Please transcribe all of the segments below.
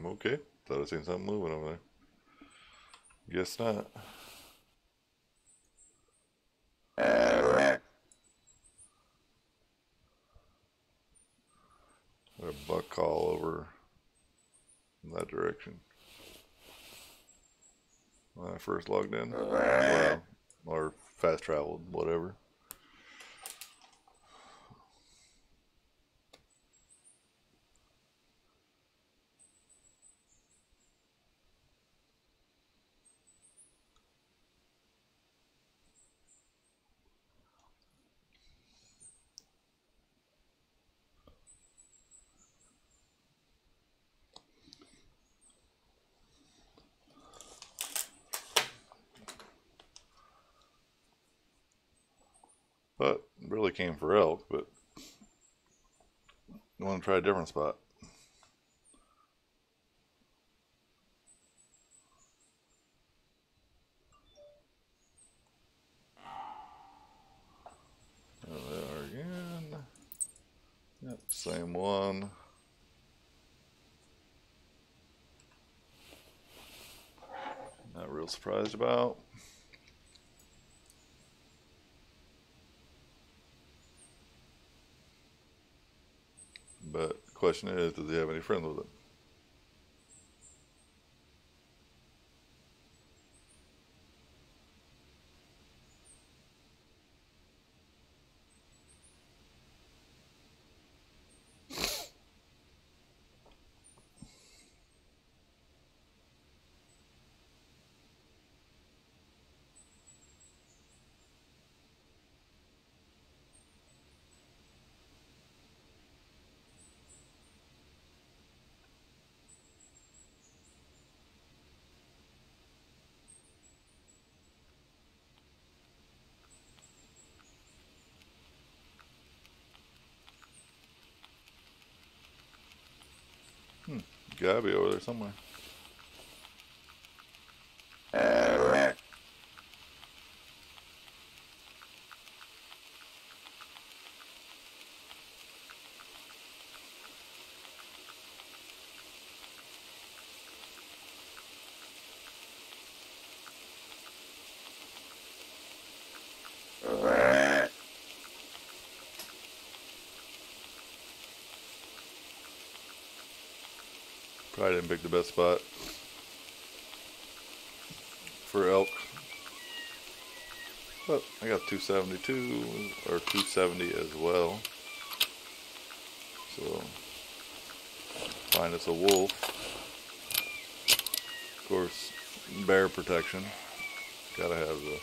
Okay. Thought I seen something moving over there. Guess not. A buck call over in that direction. When I first logged in. Well, or fast traveled, whatever. But really came for elk, but I want to try a different spot. There they are again. Yep, same one. Not real surprised about. But the question is, does he have any friends with it? Gotta be over there somewhere. Probably didn't pick the best spot for elk. But I got 272 or 270 as well. So find us a wolf. Of course, bear protection. Gotta have the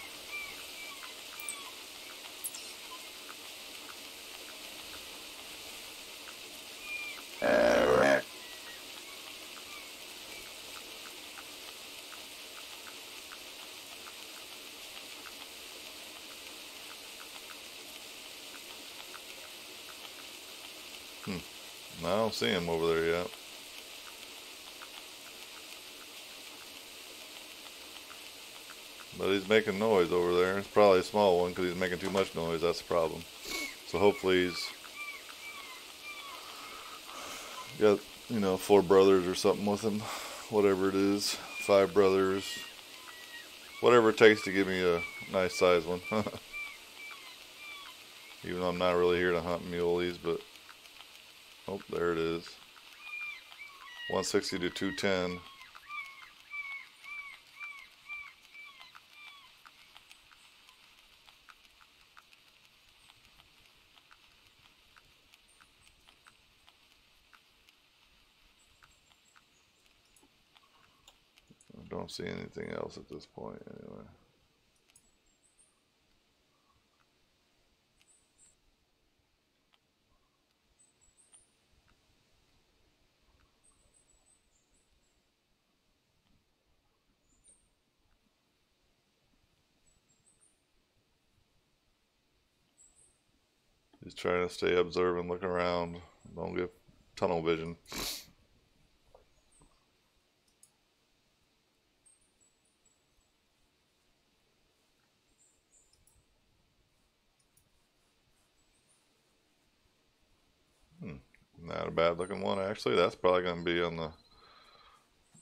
I don't see him over there yet. But he's making noise over there. It's probably a small one because he's making too much noise. That's the problem. So hopefully he's got, 4 brothers or something with him. Whatever it is. 5 brothers. Whatever it takes to give me a nice size one. Even though I'm not really here to hunt muleys, but oh, there it is. 160 to 210. I don't see anything else at this point anyway. Just trying to stay observant, look around. Don't get tunnel vision. Not a bad looking one, actually. That's probably going to be on the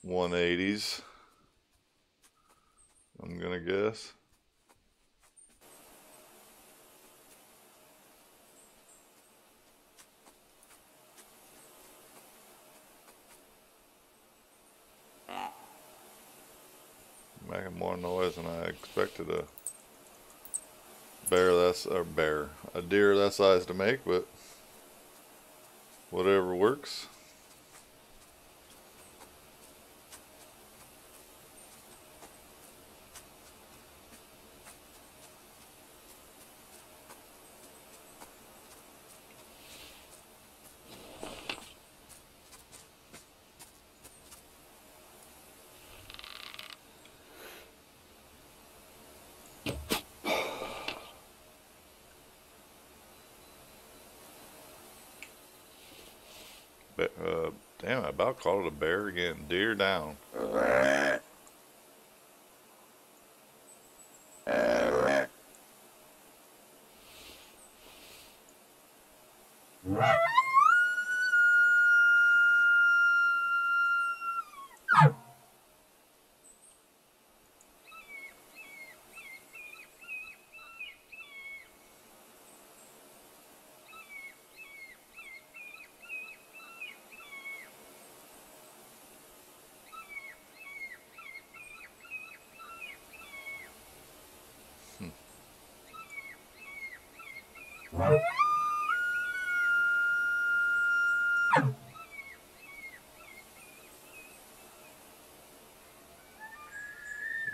180s, I'm going to guess. Making more noise than I expected a deer that size to make, but whatever works. Damn, I about called it a bear again. Deer down.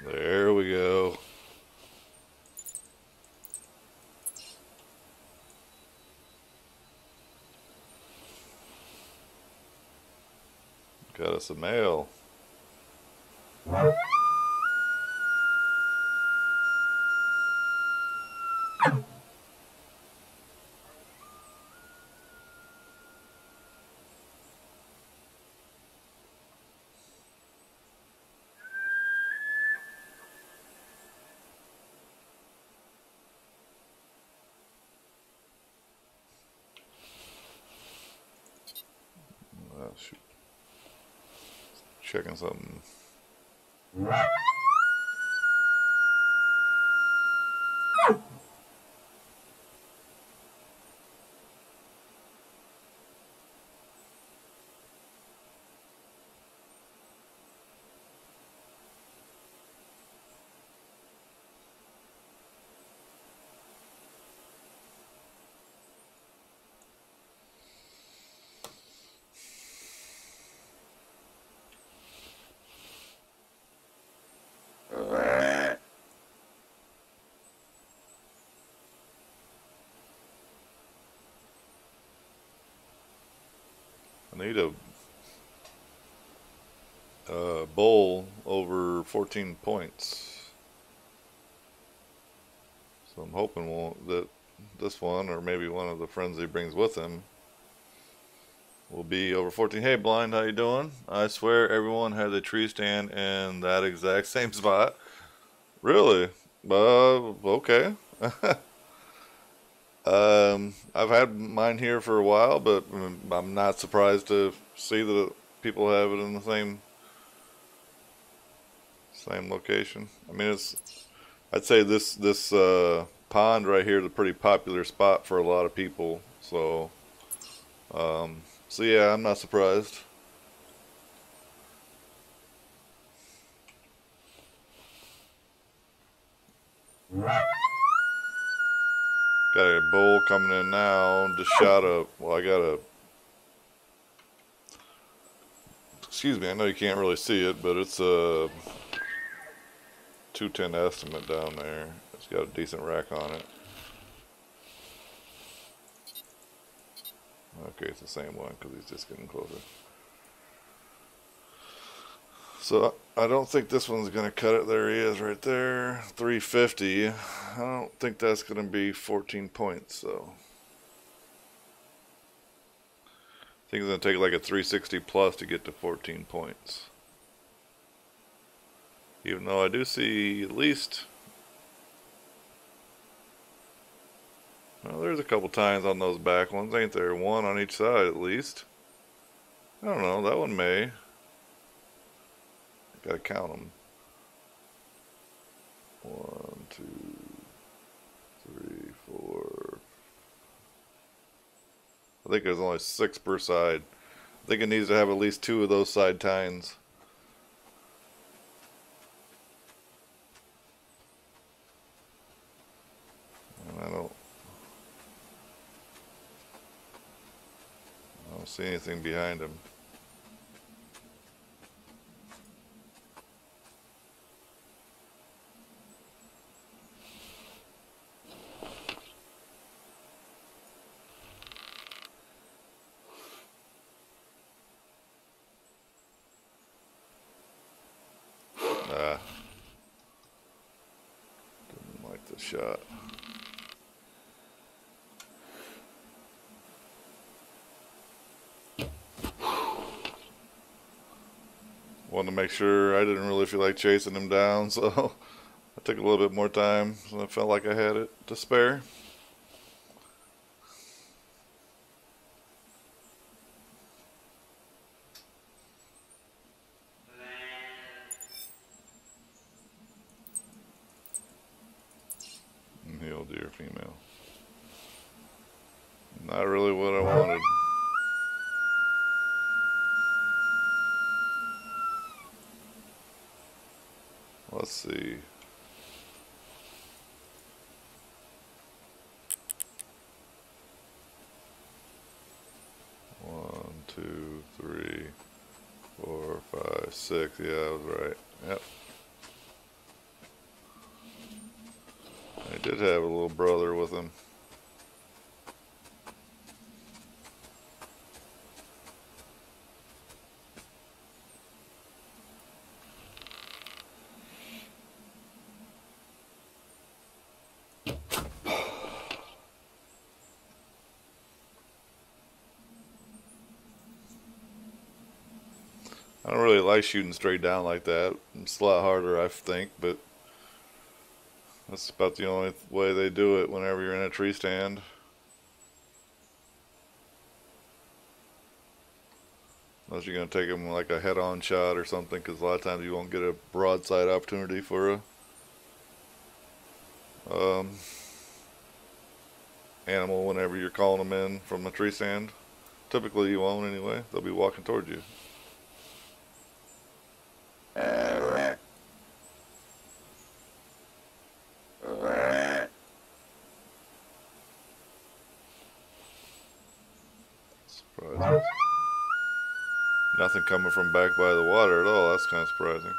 There we go. Got us a male. Shoot. Checking something. I need a bull over 14 points. So I'm hoping that this one, or maybe one of the friends he brings with him, will be over 14. Hey, Blind, how you doing? I swear everyone had a tree stand in that exact same spot. Really? Okay. I've had mine here for a while, but I'm not surprised to see that people have it in the same location. I mean, I'd say this pond right here is a pretty popular spot for a lot of people. So yeah, I'm not surprised. Got a bull coming in now. Just shot a. Well, I got a. Excuse me. I know you can't really see it, but it's a 210 estimate down there. It's got a decent rack on it. Okay, it's the same one because he's just getting closer. So I don't think this one's going to cut it. There he is right there. 350. I don't think that's going to be 14 points, so. I think it's going to take like a 360 plus to get to 14 points. Even though I do see at least. Well, there's a couple tines on those back ones, ain't there? One on each side at least. I don't know, that one may. Gotta count them. 1, 2, 3, 4. I think there's only 6 per side. I think it needs to have at least 2 of those side tines. And I don't see anything behind him. Didn't like the shot. Wanted to make sure. I didn't really feel like chasing him down, so I took a little bit more time, so I felt like I had it to spare. Male deer, female. Not really what I wanted. Let's see. One, two, three, 4, 5, 6. Yeah, I was right. Yep. I did have a little brother with him. I don't really like shooting straight down like that. It's a lot harder, I think, but that's about the only way they do it whenever you're in a tree stand. Unless you're going to take them like a head-on shot or something, because a lot of times you won't get a broadside opportunity for a animal whenever you're calling them in from a tree stand. Typically you won't anyway. They'll be walking towards you. Surprising. Nothing coming from back by the water at all. That's kind of surprising.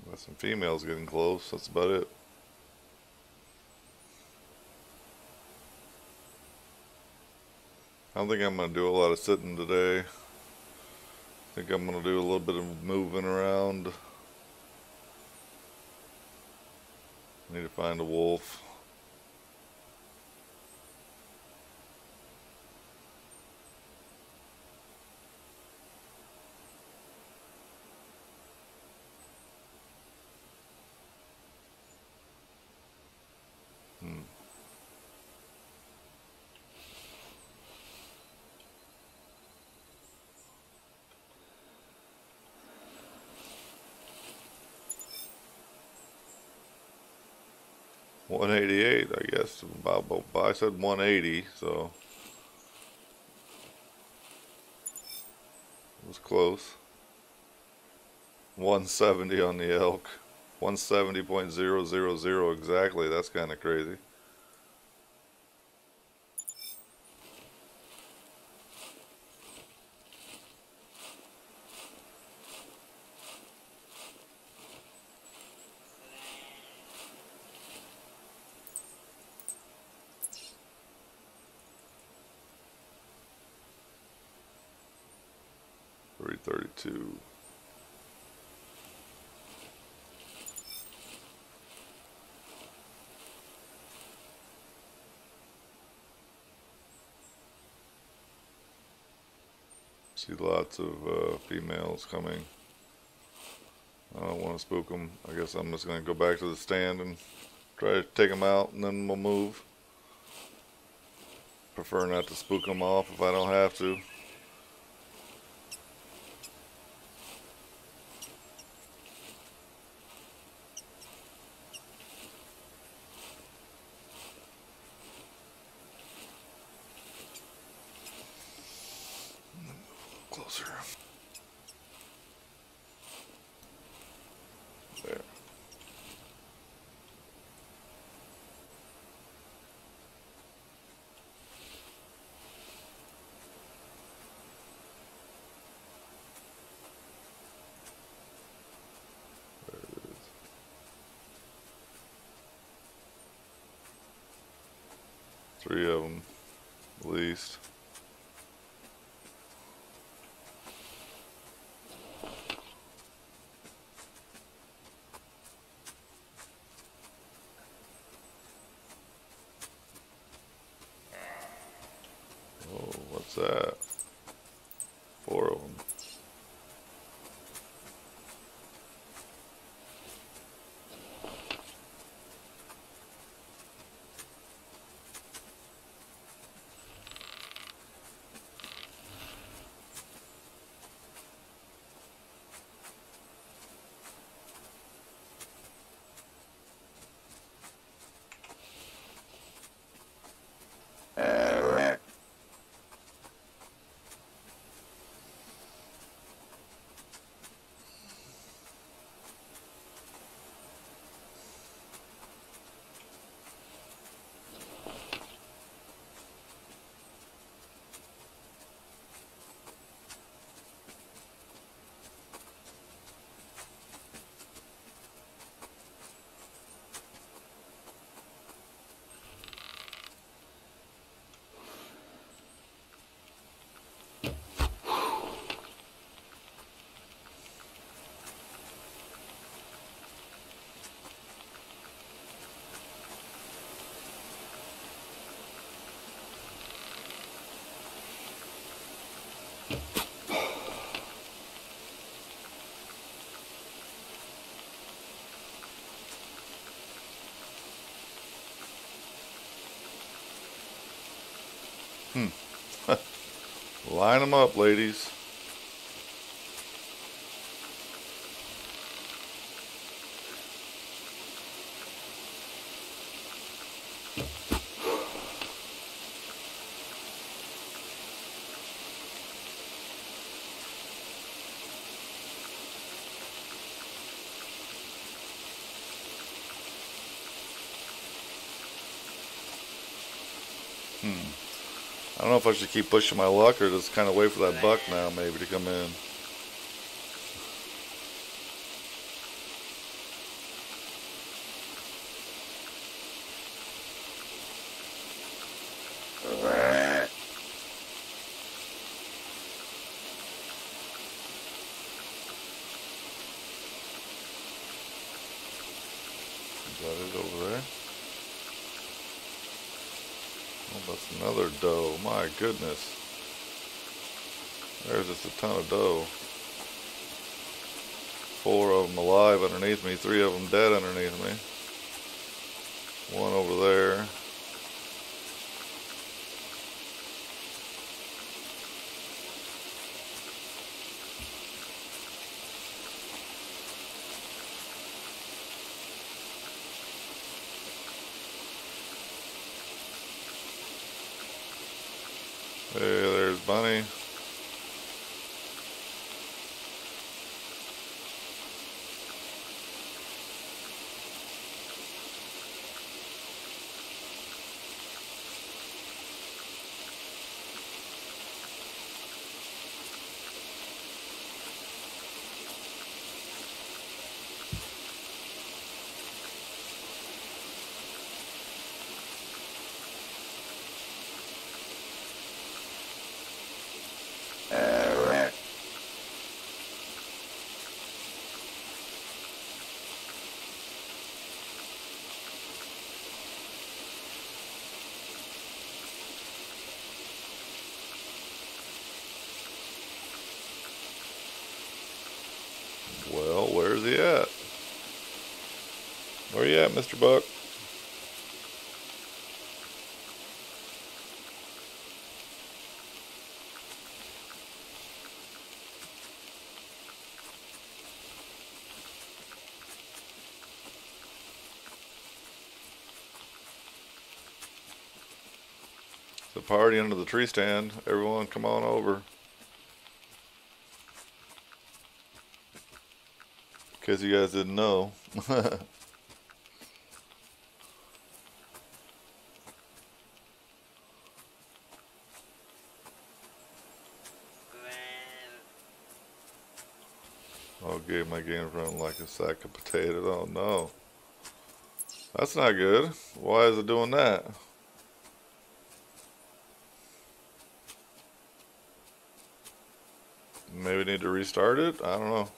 Got some females getting close. That's about it. I don't think I'm going to do a lot of sitting today. I think I'm going to do a little bit of moving around. Need to find a wolf. Hmm. $188, I guess. I said 180, so was close. 170 on the elk. 170.000 exactly. That's kind of crazy. $332. See lots of females coming. I don't want to spook them. I guess I'm just going to go back to the stand and try to take them out, and then we'll move. Prefer not to spook them off if I don't have to. Closer. There. There it is. Three of them, at least. Oh, what's that? 4 of them. Line them up, ladies. I don't know if I should keep pushing my luck or just kind of wait for that buck now maybe to come in. Is that it over there? Oh, that's another doe. My goodness. There's just a ton of doe. 4 of them alive underneath me, 3 of them dead underneath me. 1 over there. Hey, there's Bunny. Where's he at? Where you at, Mr. Buck? The party under the tree stand. Everyone come on over. In case you guys didn't know. Oh, gave my game run like a sack of potatoes. Oh no. That's not good. Why is it doing that? Maybe need to restart it? I don't know.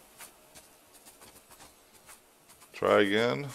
Try again.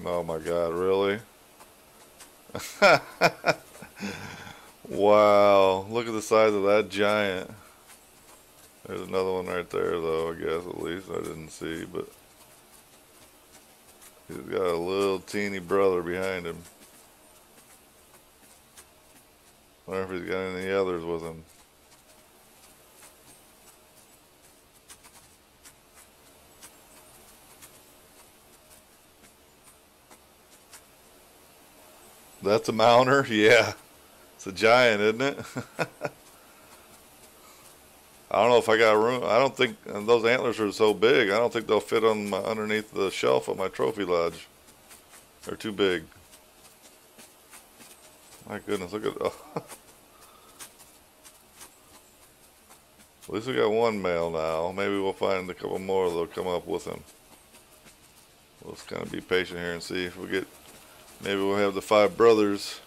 Oh my God, really? Wow, look at the size of that giant. There's another one right there though, I guess, at least. I didn't see, but he's got a little teeny brother behind him. I wonder if he's got any others with him. That's a mounter? Yeah. It's a giant, isn't it? I don't know if I got room. I don't think those antlers are so big. I don't think they'll fit on underneath the shelf of my trophy lodge. They're too big. My goodness, look at oh. At least we got one male now. Maybe we'll find a couple more that'll come up with him. We'll just kind of be patient here and see if we get. Maybe we'll have the 5 brothers.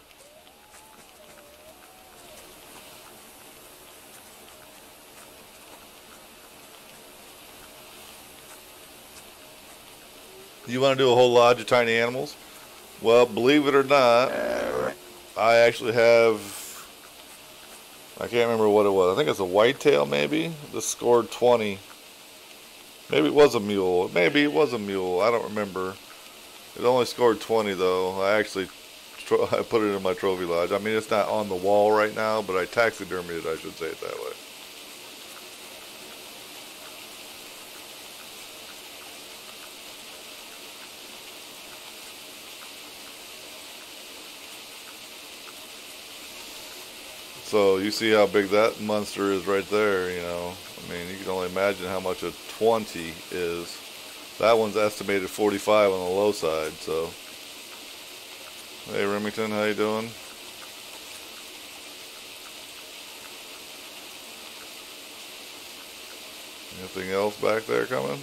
You want to do a whole lodge of tiny animals? Well, believe it or not, I actually have, I can't remember what it was. I think it's a whitetail maybe. This scored 20. Maybe it was a mule. Maybe it was a mule. I don't remember. It only scored 20 though. I actually I put it in my trophy lodge. I mean, it's not on the wall right now, but I taxidermied it, I should say it that way. So you see how big that monster is right there, you know. I mean, you can only imagine how much a 20 is. That one's estimated 45 on the low side, so. Hey Remington, how you doing? Anything else back there coming?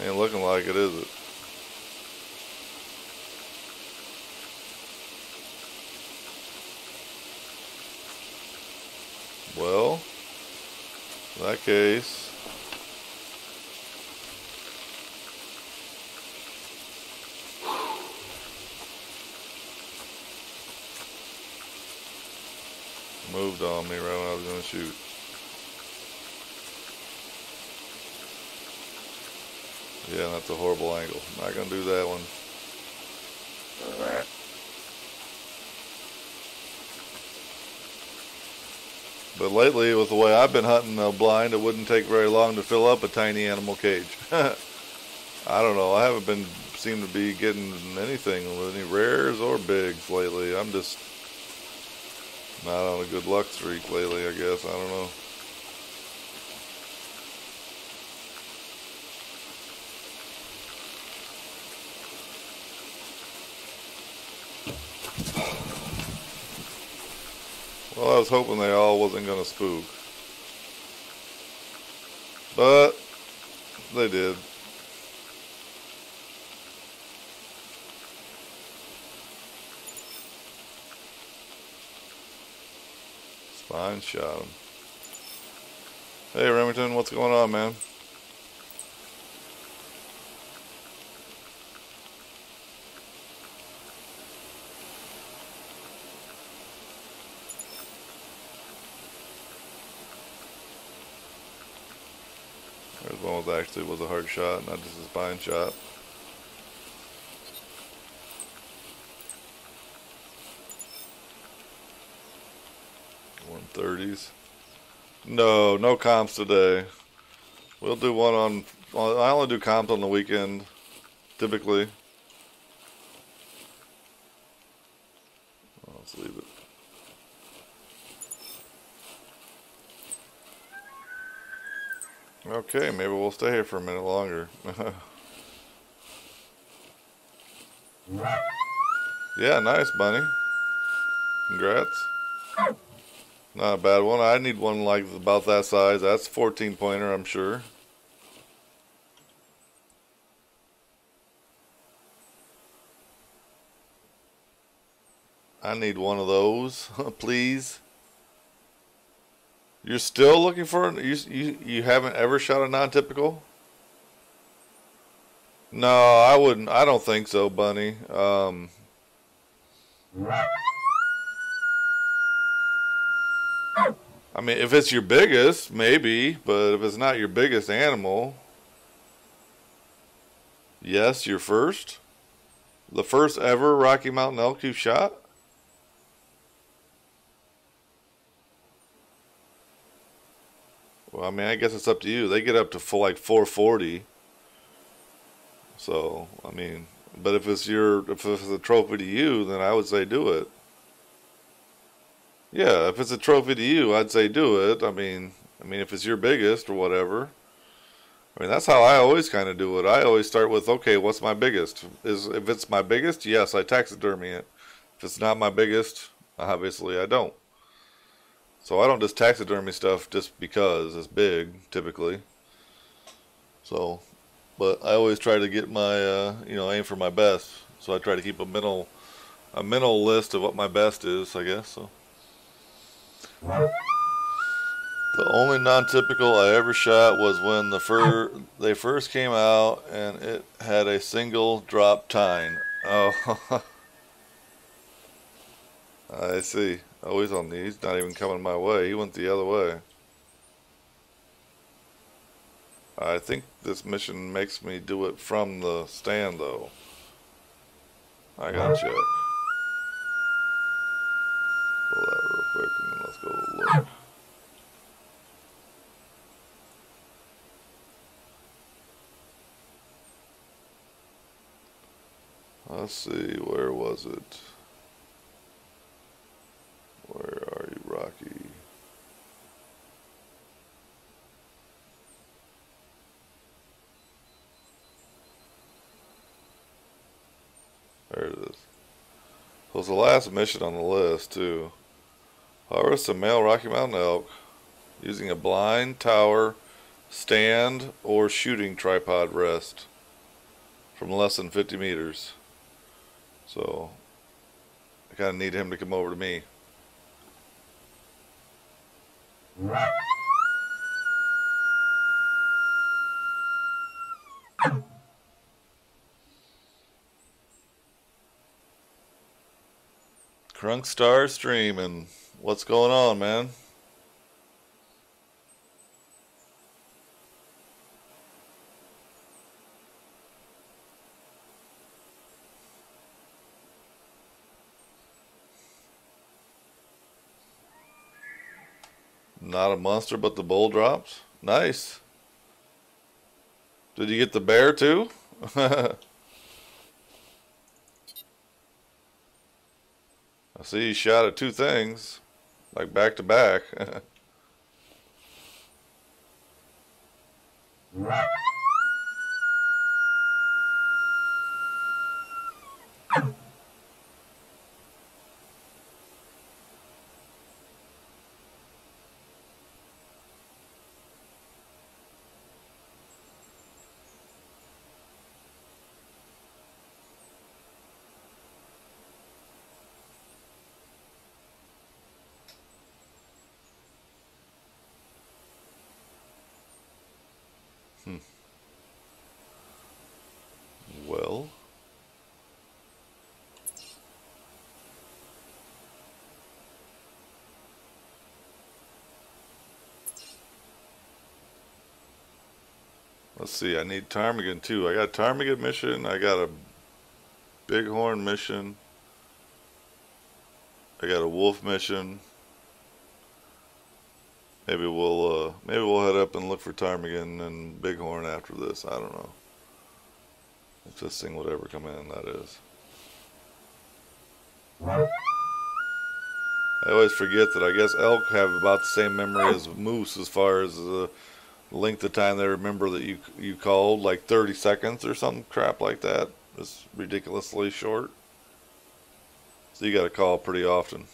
Ain't looking like it, is it? Well, in that case, moved on me right when I was going to shoot. Yeah, that's a horrible angle. Not going to do that one. But lately, with the way I've been hunting blind, it wouldn't take very long to fill up a tiny animal cage. I don't know. I haven't been seem to be getting anything with any rares or bigs lately. I'm just Not on a good luck streak lately, I guess. I don't know. Well, I was hoping they all wasn't going to spook. But they did. Spine shot him. Hey, Remington, what's going on, man? There's one that actually was a hard shot, not just a spine shot. $130s. No, no comps today. We'll do one on. I only do comps on the weekend, typically. Let's leave it. Okay, maybe we'll stay here for a minute longer. Yeah, nice, Bunny. Congrats. Not a bad one. I need one like about that size. That's 14 pointer, I'm sure. I need one of those, please. You're still looking for you haven't ever shot a non-typical? No, I wouldn't. I don't think so, Bunny. I mean, if it's your biggest, maybe, but if it's not your biggest animal, yes, your first. The first ever Rocky Mountain elk you've shot? Well, I mean, I guess it's up to you. They get up to like 440. So, I mean, but if it's a trophy to you, then I would say do it. Yeah, if it's a trophy to you, I'd say do it. I mean, if it's your biggest or whatever. I mean, that's how I always kind of do it. I always start with, okay, what's my biggest? If it's my biggest, yes, I taxidermy it. If it's not my biggest, obviously I don't. So I don't just taxidermy stuff just because it's big, typically. So, but I always try to get my, aim for my best. So I try to keep a mental list of what my best is, I guess. So the only non-typical I ever shot was when they first came out, and it had a single drop tine. Oh, I see. Oh, he's on these. Not even coming my way. He went the other way. I think this mission makes me do it from the stand, though. I gotta check. Pull that real quick, and then let's go look. Let's see, where was it? Where are you, Rocky? There it is. So it's the last mission on the list, too. Harvest a male Rocky Mountain elk using a blind, tower, stand, or shooting tripod rest from less than 50 meters. So I kind of need him to come over to me. Crunk Star streaming. What's going on, man? Not a monster, but the bull drops. Nice. Did you get the bear too? I see you shot at two things. like back to back. Well, let's see. I need ptarmigan too. I got a ptarmigan mission. I got a bighorn mission. I got a wolf mission. Maybe we'll head up and look for ptarmigan and bighorn after this. I don't know. If this thing would ever come in, that is. I always forget that I guess elk have about the same memory as moose as far as the length of time they remember that you called, like 30 seconds or some crap like that. It's ridiculously short. So you got to call pretty often.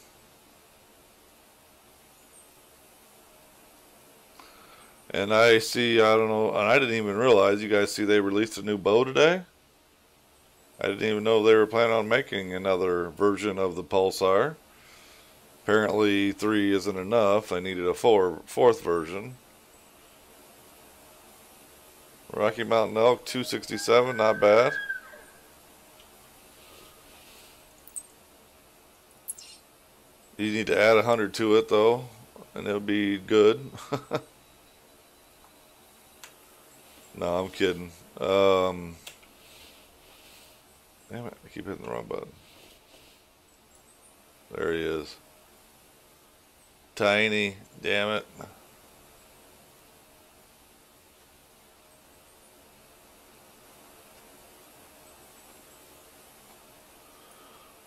And I see, I don't know, and I didn't even realize, you guys see they released a new bow today? I didn't even know they were planning on making another version of the Pulsar. Apparently 3 isn't enough. I needed a fourth version. Rocky Mountain Elk 267, not bad. You need to add 100 to it though, and it'll be good. No, I'm kidding. Damn it, I keep hitting the wrong button. There he is. Tiny, damn it.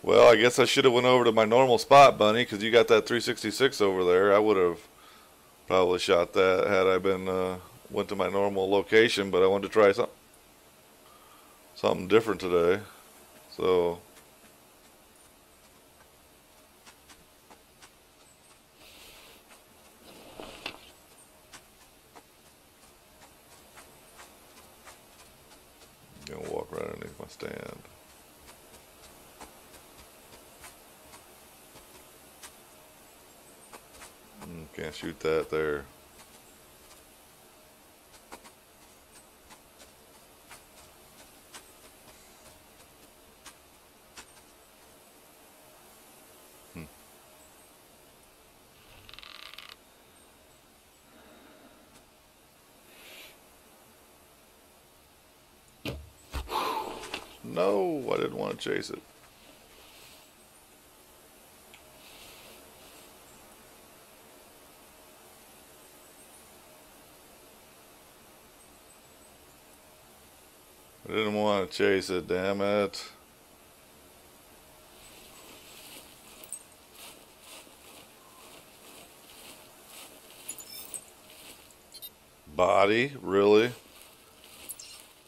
Well, I guess I should have went over to my normal spot, Bunny, because you got that 366 over there. I would have probably shot that had I been went to my normal location, but I wanted to try something different today. So I'm gonna walk right underneath my stand. Can't shoot that there. No, I didn't want to chase it. I didn't want to chase it, damn it. Body, really?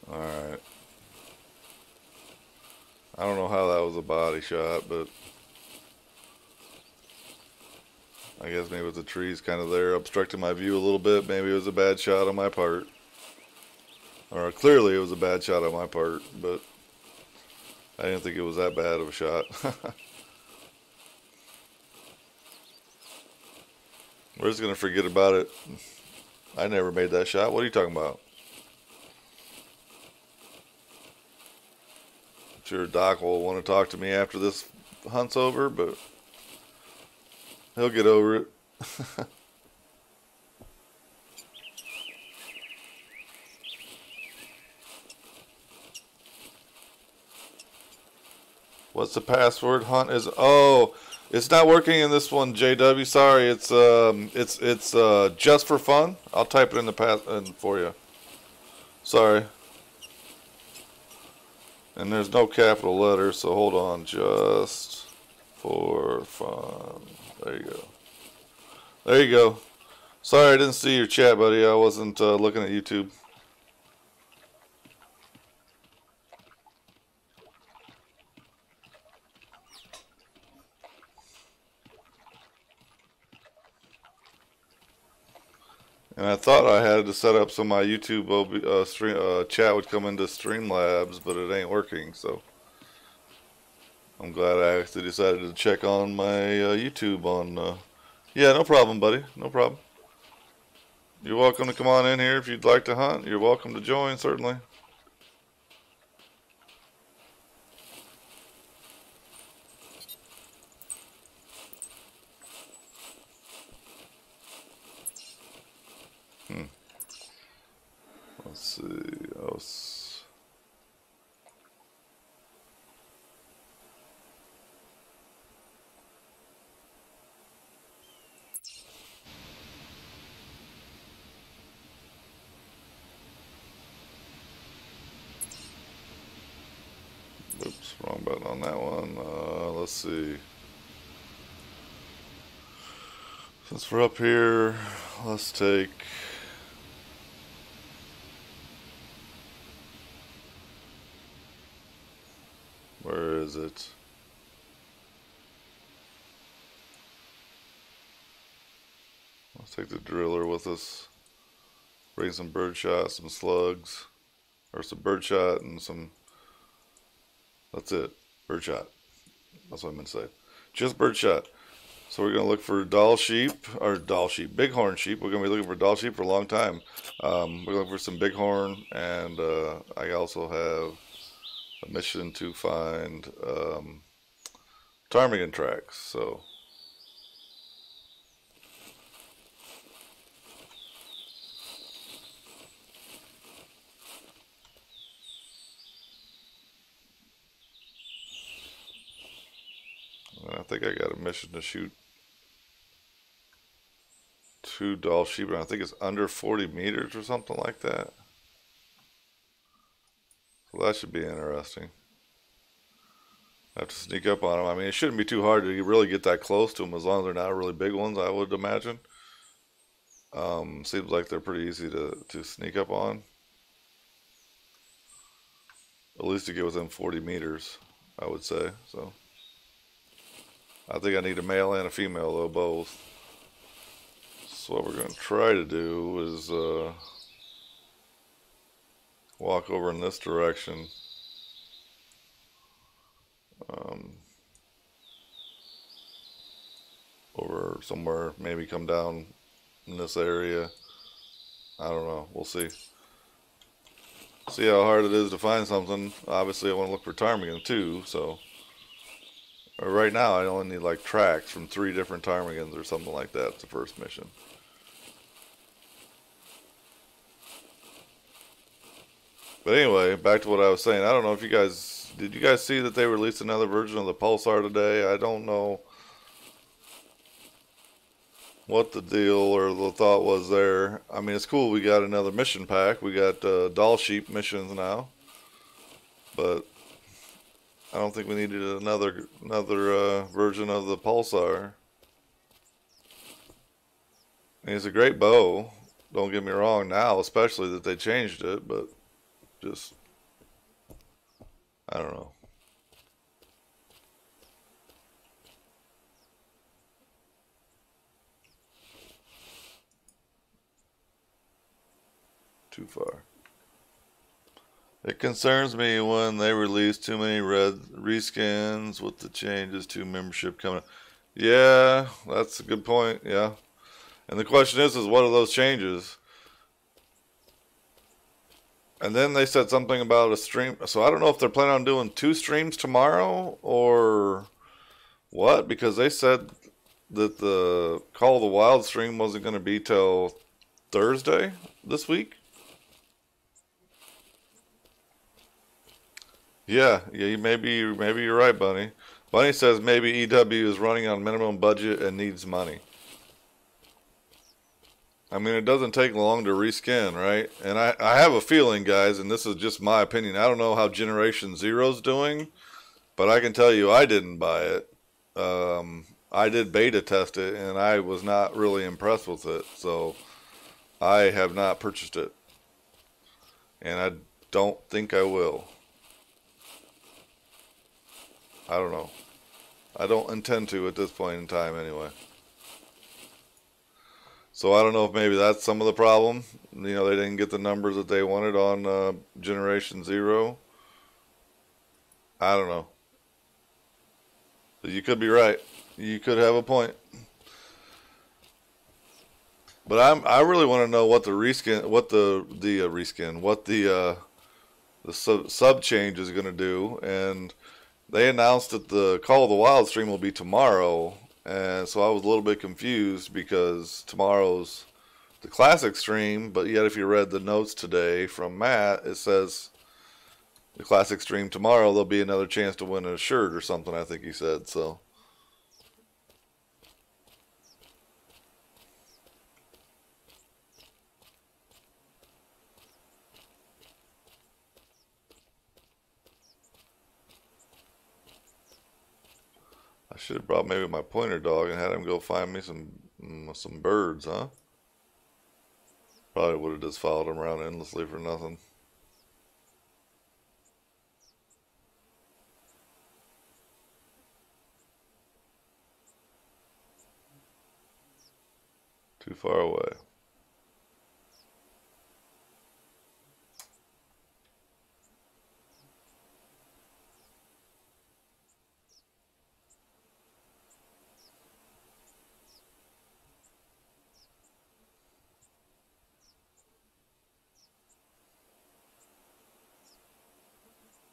Alright. I don't know how that was a body shot, but I guess maybe the tree's kind of there obstructing my view a little bit. Maybe it was a bad shot on my part. Or clearly it was a bad shot on my part, but I didn't think it was that bad of a shot. We're just going to forget about it. I never made that shot. What are you talking about? I'm sure Doc will want to talk to me after this hunt's over, but he'll get over it. What's the password? Hunt is, oh, it's not working in this one, JW. Sorry, it's just for fun. I'll type it in the pass for you. Sorry. And there's no capital letters, so hold on. Just for fun. There you go. There you go. Sorry I didn't see your chat, buddy. I wasn't looking at YouTube. And I thought I had to set up so my YouTube chat would come into Streamlabs, but it ain't working. So I'm glad I actually decided to check on my YouTube on. Yeah, no problem, buddy. No problem. You're welcome to come on in here if you'd like to hunt. You're welcome to join, certainly. Let's see. Oops, wrong button on that one. Let's see. Since we're up here, let's take. Where is it? Let's take the driller with us. Bring some birdshot, some slugs, or some birdshot and some. That's it. Birdshot. That's what I meant to say. Just birdshot. So we're going to look for bighorn sheep. We're going to be looking for Dall sheep for a long time. We're looking for some bighorn, and I also have a mission to find ptarmigan tracks. So I think I got a mission to shoot 2 Dall sheep, and I think it's under 40 meters or something like that. So that should be interesting. I have to sneak up on them. I mean, it shouldn't be too hard to really get that close to them as long as they're not really big ones, I would imagine. Seems like they're pretty easy to sneak up on. At least to get within 40 meters, I would say. So I think I need a male and a female, though, both. So what we're going to try to do is walk over in this direction. Over somewhere, maybe come down in this area. I don't know. We'll see. See how hard it is to find something. Obviously, I want to look for ptarmigan too. So right now, I only need like tracks from 3 different ptarmigans or something like that. It's the first mission. But anyway, back to what I was saying. I don't know if did you guys see that they released another version of the Pulsar today? I don't know what the deal or the thought was there. I mean, it's cool. We got another mission pack. We got Dall sheep missions now, but I don't think we needed another version of the Pulsar. I mean, it's a great bow. Don't get me wrong. Now, especially that they changed it, but just I don't know. Too far. It concerns me when they release too many red reskins with the changes to membership coming up. Yeah, that's a good point. Yeah. And the question is what are those changes? And then they said something about a stream. So I don't know if they're planning on doing 2 streams tomorrow or what, because they said that the Call of the Wild stream wasn't going to be till Thursday this week. Yeah, maybe you're right, Bunny. Bunny says maybe EW is running on minimum budget and needs money. I mean, it doesn't take long to reskin, right? And I have a feeling, guys, and this is just my opinion. I don't know how Generation Zero's doing, but I can tell you I didn't buy it. I did beta test it, and I was not really impressed with it. So I have not purchased it, and I don't think I will. I don't know. I don't intend to at this point in time, anyway. So I don't know if maybe that's some of the problem. You know, they didn't get the numbers that they wanted on Generation Zero. I don't know. You could be right. You could have a point. But I really want to know what the reskin, what the sub change is going to do. And they announced that the Call of the Wild stream will be tomorrow, and so I was a little bit confused because tomorrow's the classic stream. But yet, if you read the notes today from Matt, it says the classic stream tomorrow, there'll be another chance to win a shirt or something, I think he said. So I should have brought maybe my pointer dog and had him go find me some birds, huh? Probably would have just followed him around endlessly for nothing. Too far away.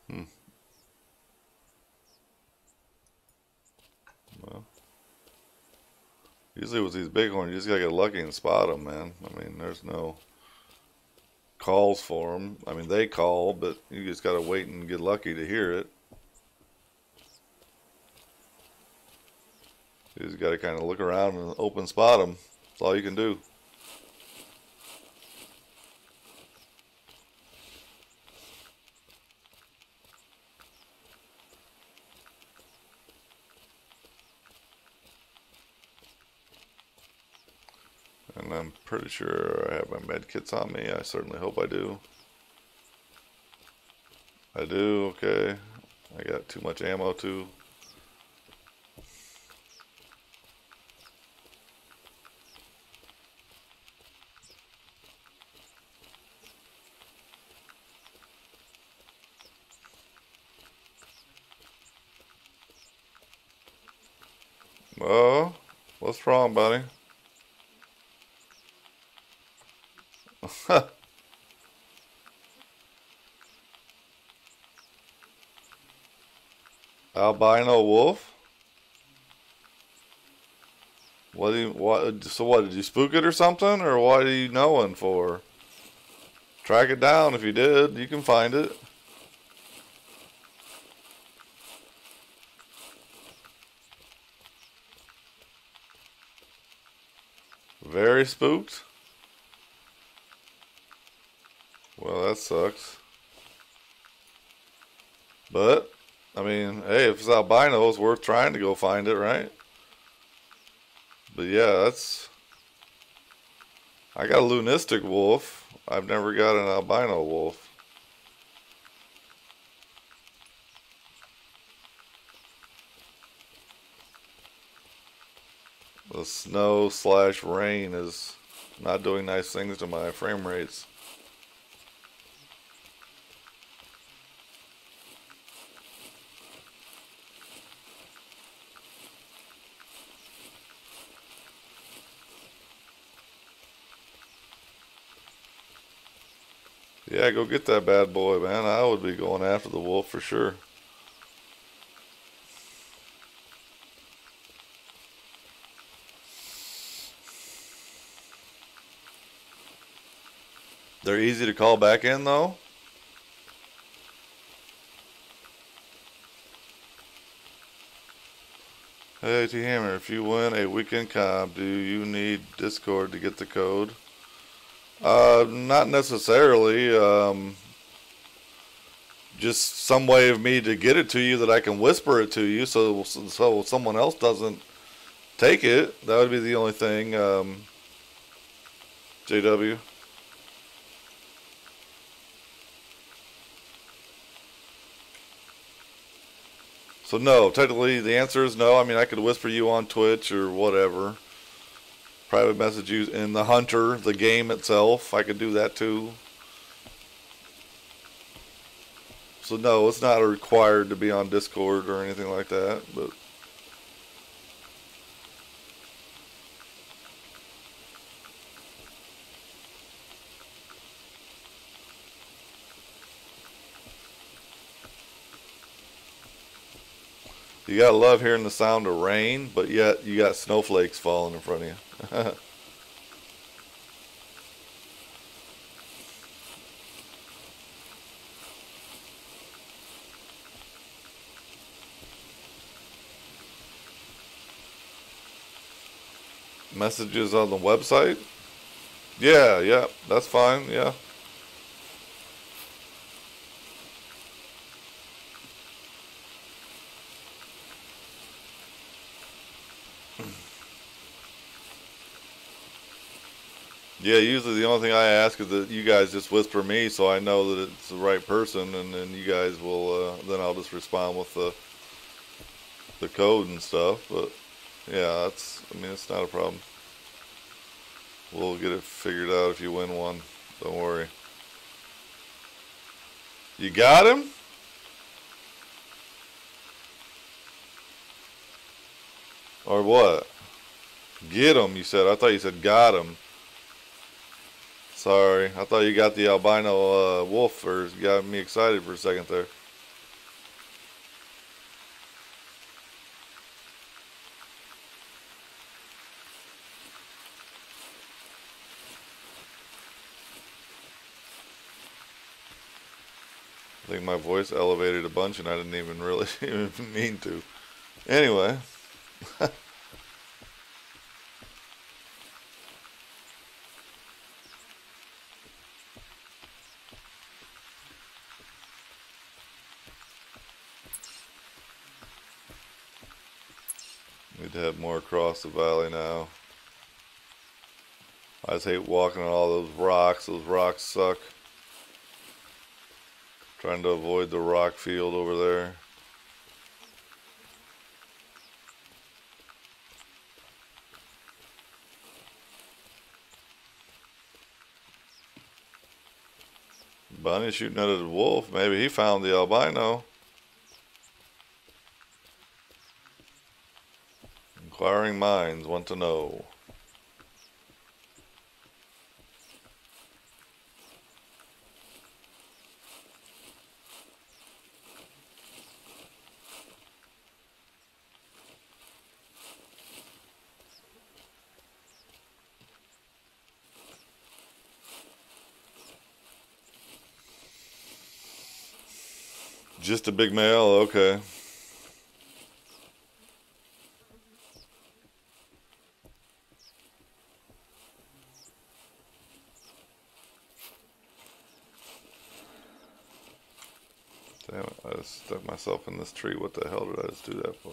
Hmm. Well, usually with these bighorns, you just gotta get lucky and spot them, man. I mean, there's no calls for them. I mean, they call, but you just gotta wait and get lucky to hear it. You just gotta kind of look around and open spot them. That's all you can do. And I'm pretty sure I have my med kits on me. I certainly hope I do. I do, okay. I got too much ammo too. Oh, what's wrong, buddy? Albino wolf? So what, did you spook it or something? Or what are you knowing for? Track it down if you did. You can find it. Very spooked? Well, that sucks. But, I mean, hey, if it's albino, it's worth trying to go find it, right? But yeah, I got a lunistic wolf. I've never got an albino wolf. The snow/rain is not doing nice things to my frame rates. Yeah, go get that bad boy, man. I would be going after the wolf for sure. They're easy to call back in, though. Hey, T-Hammer, if you win a weekend comp, do you need Discord to get the code? Not necessarily. Just some way of me to get it to you that I can whisper it to you so someone else doesn't take it. That would be the only thing. JW. So no, technically the answer is no. I mean, I could whisper you on Twitch or whatever. Private message you in the Hunter, the game itself. I could do that too. So no, it's not required to be on Discord or anything like that. But you gotta love hearing the sound of rain, but yet you got snowflakes falling in front of you. Messages on the website? Yeah, yeah, that's fine, yeah. Yeah, usually the only thing I ask is that you guys just whisper me so I know that it's the right person, and then you guys will, then I'll just respond with the code and stuff. But yeah, I mean, it's not a problem. We'll get it figured out if you win one. Don't worry. You got him? Or what? Get him, you said. I thought you said got him. Sorry. I thought you got the albino wolf, or you got me excited for a second there. I think my voice elevated a bunch and I didn't even really even mean to. Anyway. Need to have more across the valley now. I just hate walking on all those rocks. Those rocks suck. Trying to avoid the rock field over there. Bunny shooting at a wolf. Maybe he found the albino. Inquiring minds want to know. Just a big male? Okay. Damn it, I just stuck myself in this tree. What the hell did I just do that for?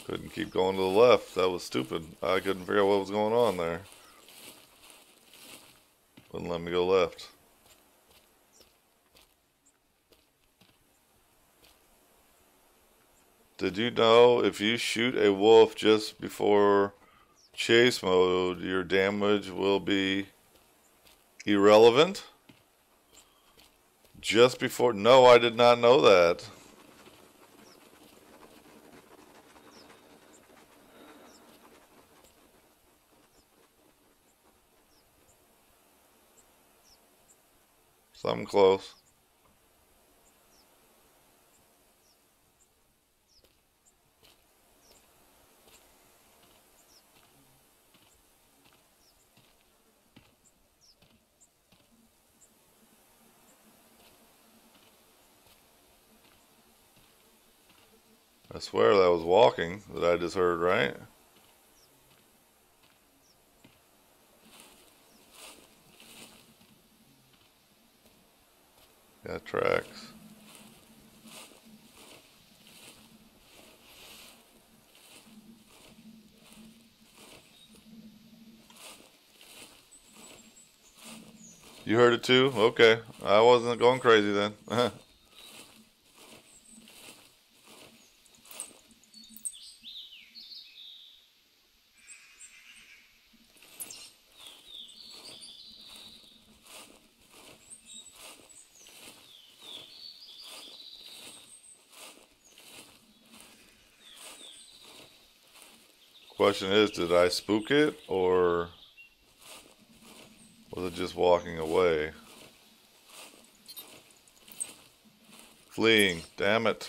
Couldn't keep going to the left. That was stupid. I couldn't figure out what was going on there. Wouldn't let me go left. Did you know if you shoot a wolf just before chase mode, your damage will be irrelevant? Just before? No, I did not know that. Something close. I swear that was walking that I just heard, right? Yeah, tracks. You heard it too? Okay. I wasn't going crazy then. Question is, did I spook it or was it just walking away? Fleeing. Damn it.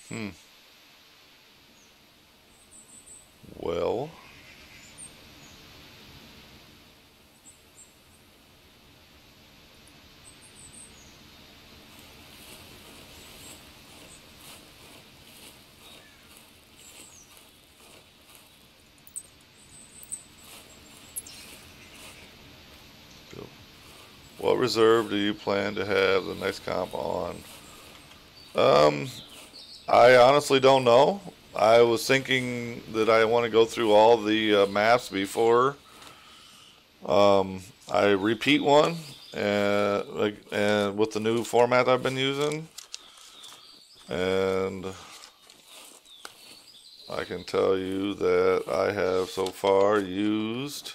Hmm. Well, what reserve do you plan to have the next comp on? Um, I honestly don't know. I was thinking that I want to go through all the maps before I repeat one, and with the new format I've been using, and I can tell you that I have so far used.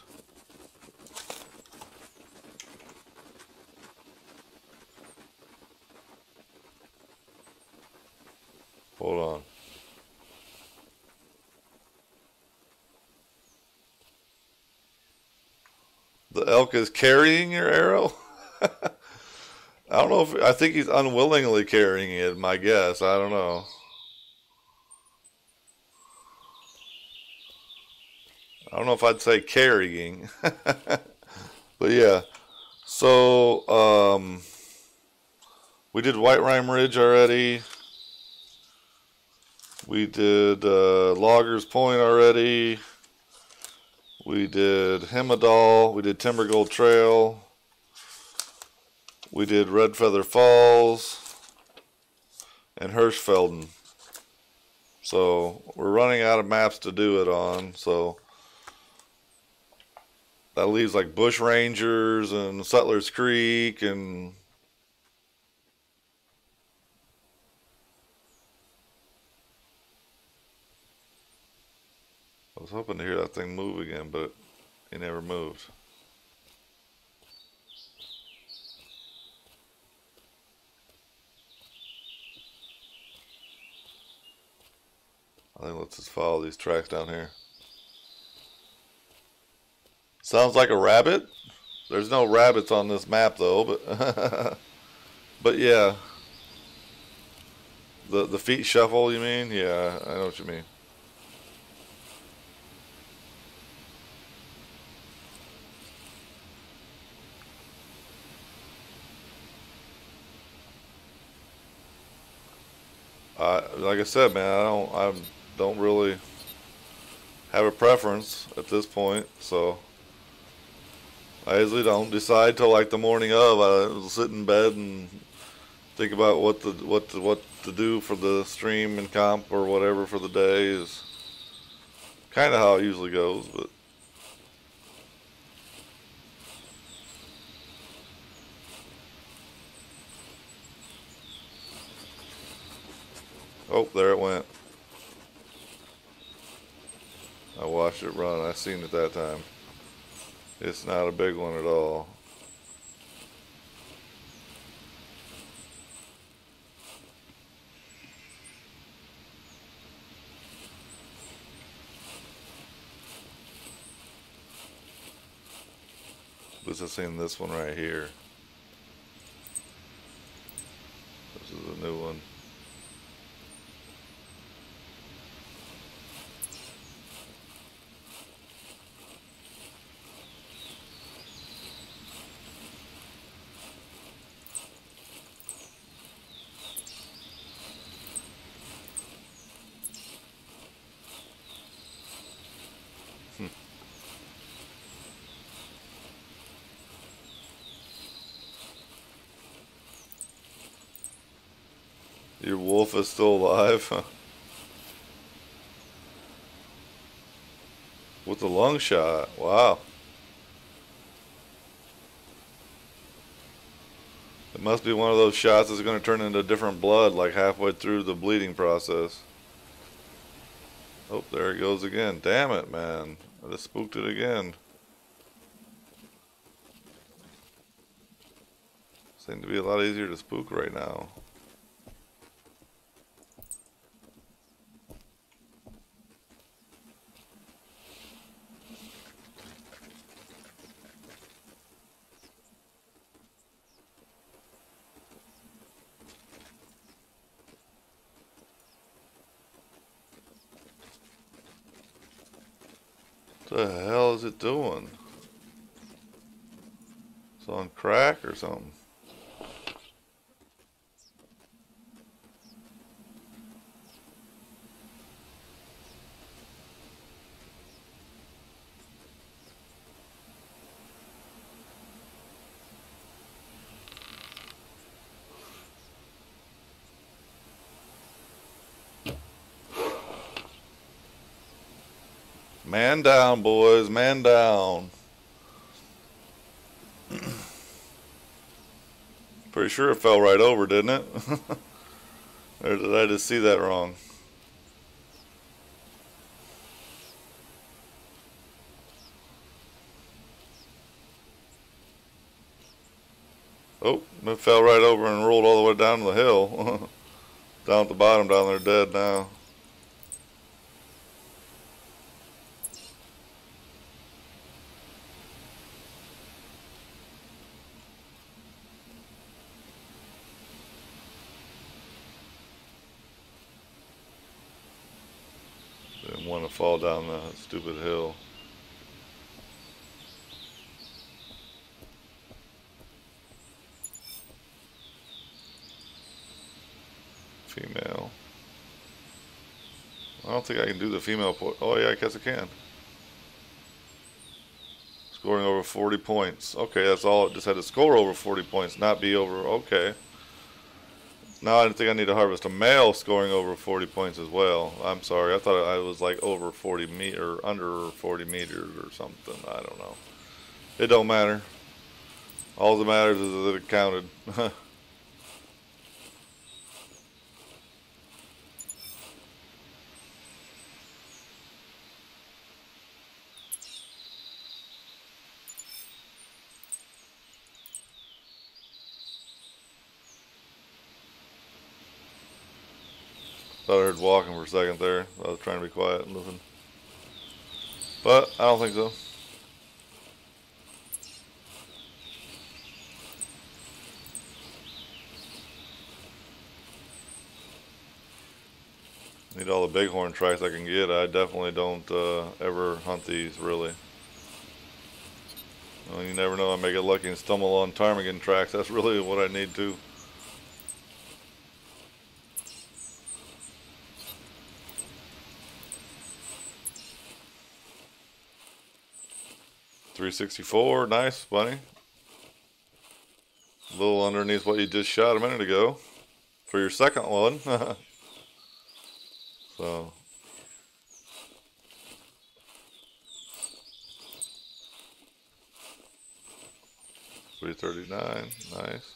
Hold on. The elk is carrying your arrow? I don't know if I think he's unwillingly carrying it, my guess. I don't know. I don't know if I'd say carrying. But yeah. So we did White Rime Ridge already. We did Loggers Point already. We did Hemedal. We did Timber Gold Trail. We did Red Feather Falls and Hirschfelden. So we're running out of maps to do it on. So that leaves like Bush Rangers and Settlers Creek and I was hoping to hear that thing move again, but it never moved. I think let's just follow these tracks down here. Sounds like a rabbit. There's no rabbits on this map though, but but yeah. The feet shuffle, you mean? Yeah, I know what you mean. Like I said, man, I don't really have a preference at this point, so I usually don't decide till like the morning of. I sit in bed and think about what to do for the stream and comp or whatever for the day is kind of how it usually goes. But oh, there it went. I watched it run. I seen it that time. It's not a big one at all. This is in this one right here. This is a new one. Your wolf is still alive? With the lung shot. Wow. It must be one of those shots that's going to turn into different blood like halfway through the bleeding process. Oh, there it goes again. Damn it, man. I just spooked it again. Seems to be a lot easier to spook right now. What the hell is it doing? It's on crack or something. Man down, boys. Man down. Pretty sure it fell right over, didn't it? Or did I just see that wrong? Oh, it fell right over and rolled all the way down the hill. Down at the bottom, down there dead now. Didn't want to fall down the stupid hill. Female. I don't think I can do the female port. Oh yeah, I guess I can. Scoring over 40 points. Okay, that's all. It just had to score over 40 points, not be over. Okay. Now I think I need to harvest a male scoring over 40 points as well. I'm sorry. I thought I was like over 40 meter, under 40 meters or something. I don't know. It don't matter. All that matters is that it counted. Thought I heard walking for a second there. I was trying to be quiet and listen. But I don't think so. Need all the bighorn tracks I can get. I definitely don't ever hunt these, really. Well, you never know. I may get lucky and stumble on ptarmigan tracks. That's really what I need to. .364, nice, bunny. A little underneath what you just shot a minute ago for your second one. So. .339, nice.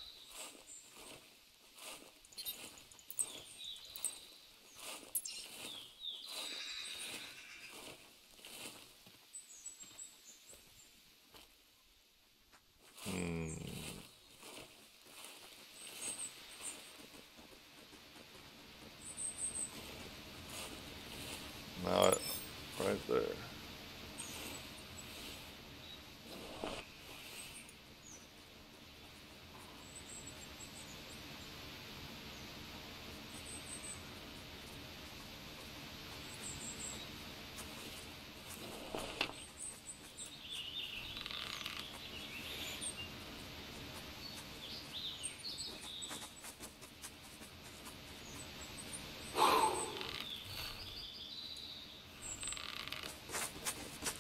Now, right there.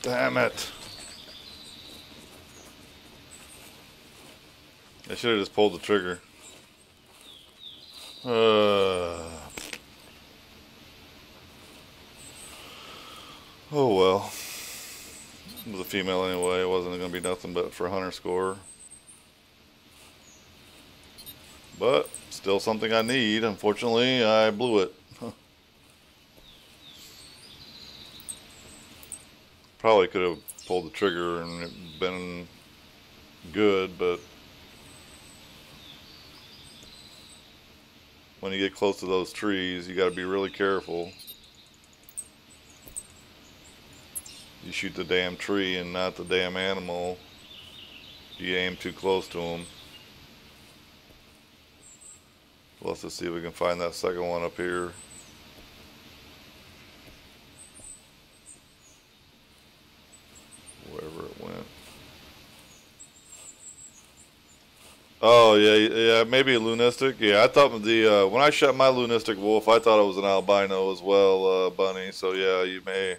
Damn it. I should have just pulled the trigger. Oh well. It was a female anyway. It wasn't going to be nothing but for hunter score. But still something I need. Unfortunately, I blew it. Probably could have pulled the trigger and it been good, but when you get close to those trees, you got to be really careful. You shoot the damn tree and not the damn animal. You aim too close to them. Let's just see if we can find that second one up here. Wherever it went. Oh yeah, maybe a lunistic. Yeah, I thought the when I shot my lunistic wolf, I thought it was an albino as well, bunny. So yeah, you may.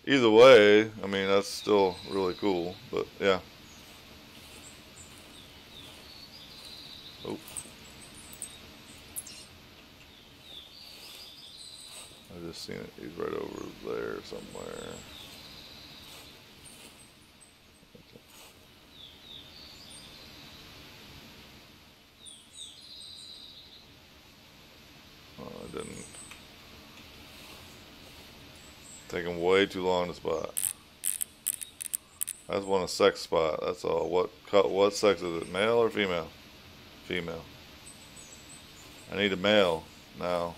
Either way, I mean that's still really cool. But yeah. Oh. I just seen it. He's right over there somewhere. Oh, I didn't. Taking way too long to spot. I just want a sex spot. That's all. What sex is it? Male or female? Female. I need a male now.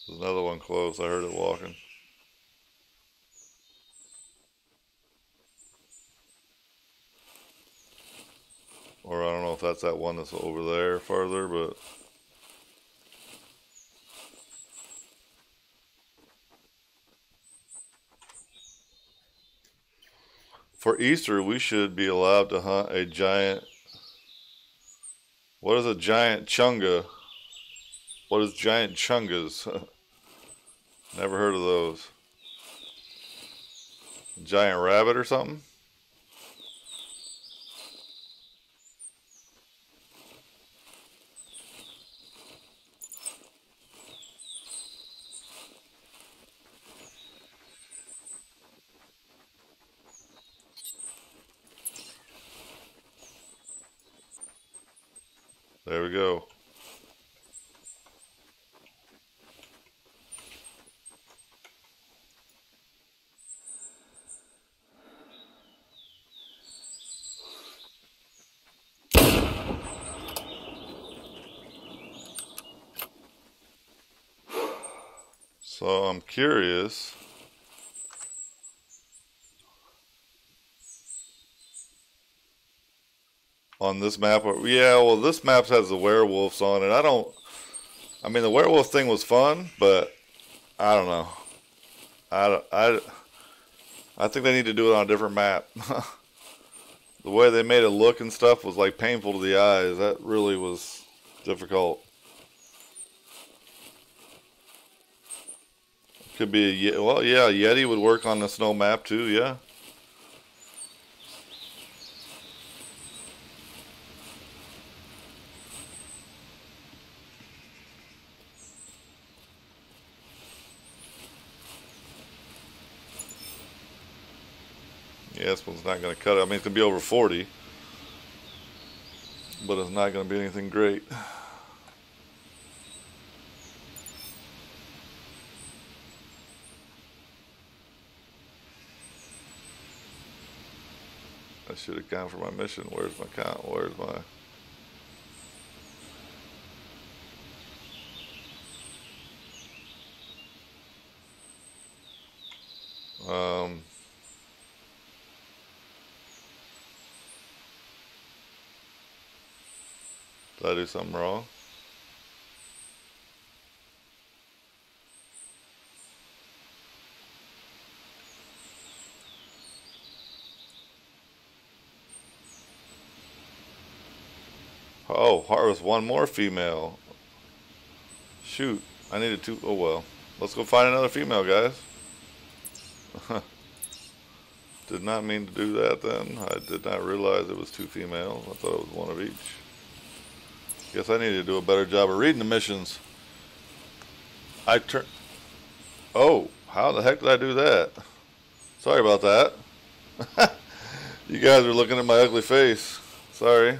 There's another one close. I heard it walking. Or I don't know if that's that one that's over there farther, but for Easter we should be allowed to hunt a giant. What is a giant chunga? What is giant chungas? Never heard of those. Giant rabbit or something? There we go. So I'm curious. On this map, yeah, well, this map has the werewolves on it. I mean, the werewolf thing was fun, but I don't know. I think they need to do it on a different map. The way they made it look and stuff was like painful to the eyes. That really was difficult. Could be a, well, yeah, Yeti would work on the snow map too, yeah. Yeah, this one's not going to cut it. I mean, it's going to be over 40, but it's not going to be anything great. I should have gone for my mission. Where's my count? Where's my... Did I do something wrong? Oh, harvest one more female. Shoot, I needed two. Oh well. Let's go find another female, guys. Did not mean to do that then. I did not realize it was two females. I thought it was one of each. Guess I need to do a better job of reading the missions. Oh, how the heck did I do that? Sorry about that. You guys are looking at my ugly face. Sorry.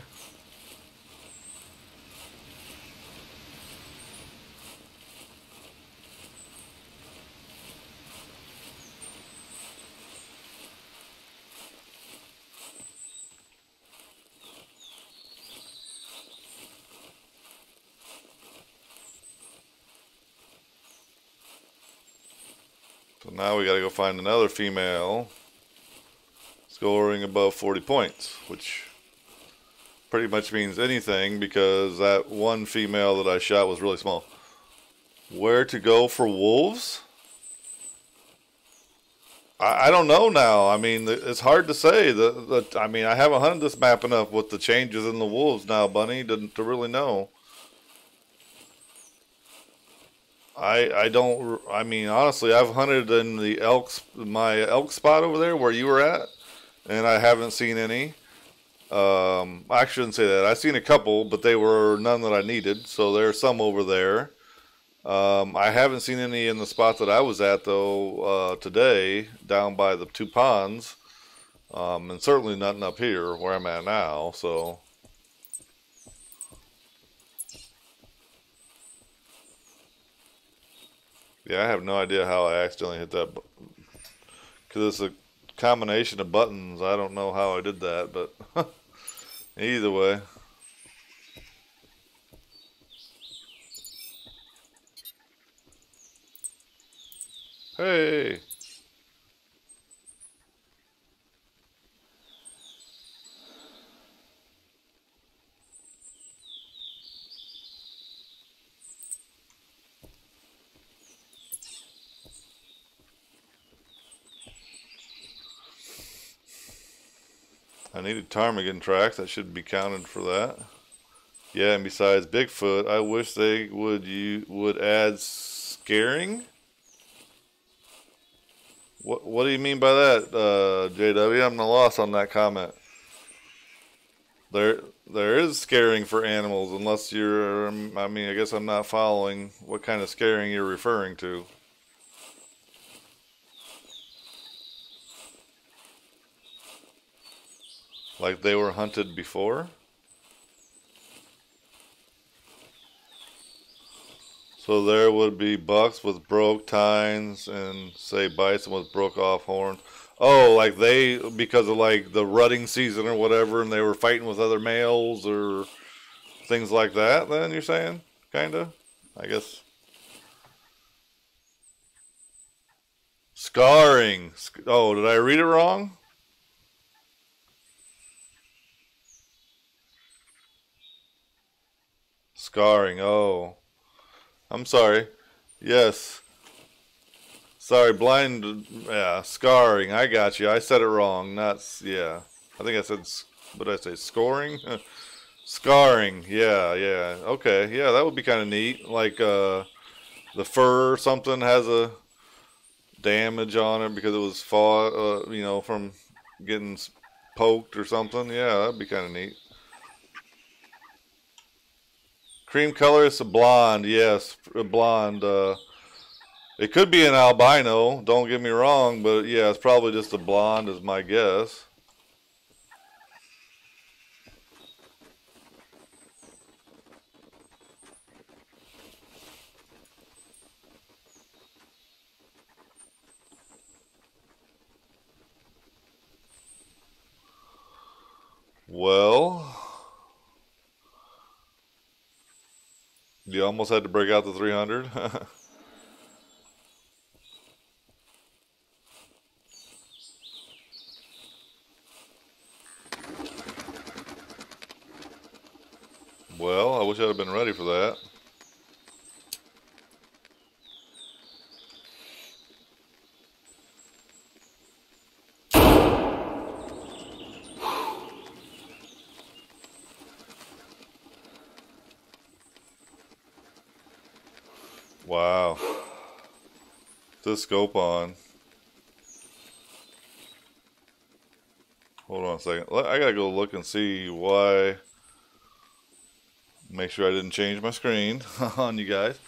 So now we gotta go find another female scoring above 40 points, which pretty much means anything because that one female that I shot was really small. Where to go for wolves? I don't know now. I mean, it's hard to say. I mean, I haven't hunted this map enough with the changes in the wolves now, Bunny, to really know. I don't. I mean, honestly, I've hunted in the my elk spot over there where you were at, and I haven't seen any. I shouldn't say that. I've seen a couple, but they were none that I needed. So there's some over there. I haven't seen any in the spot that I was at though today, down by the two ponds, and certainly nothing up here where I'm at now. So. Yeah, I have no idea how I accidentally hit that, because it's a combination of buttons. I don't know how I did that, but either way. Hey! I needed ptarmigan tracks. That should be counted for that. Yeah, and besides Bigfoot, I wish they would add scaring. What do you mean by that, JW? I'm lost on that comment. There is scaring for animals, unless you're. I mean, I guess I'm not following what kind of scaring you're referring to. Like they were hunted before? So there would be bucks with broke tines and say bison with broke off horns. Oh, like they, because of like the rutting season or whatever, and they were fighting with other males or things like that, then you're saying? Kinda? I guess. Scarring. Oh, did I read it wrong? Scarring. Oh. I'm sorry. Yes. Sorry, blind. Yeah, scarring. I got you. I said it wrong. Not. Yeah. I think I said. What did I say? Scoring? Scarring. Yeah, yeah. Okay. Yeah, that would be kind of neat. Like the fur or something has a damage on it because it was fought, from getting poked or something. Yeah, that'd be kind of neat. Cream color is a blonde. Yes, a blonde. It could be an albino, don't get me wrong, but yeah, it's probably just a blonde is my guess. Well, you almost had to break out the 300. Well, wish I'd have been ready for that. Wow. This scope on. Hold on a second. I gotta go look and see why. Make sure I didn't change my screen on you guys.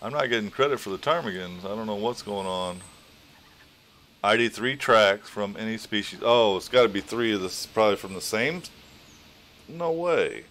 I'm not getting credit for the ptarmigans. I don't know what's going on. ID 3 tracks from any species. Oh, it's got to be 3 of this, probably from the same. No way.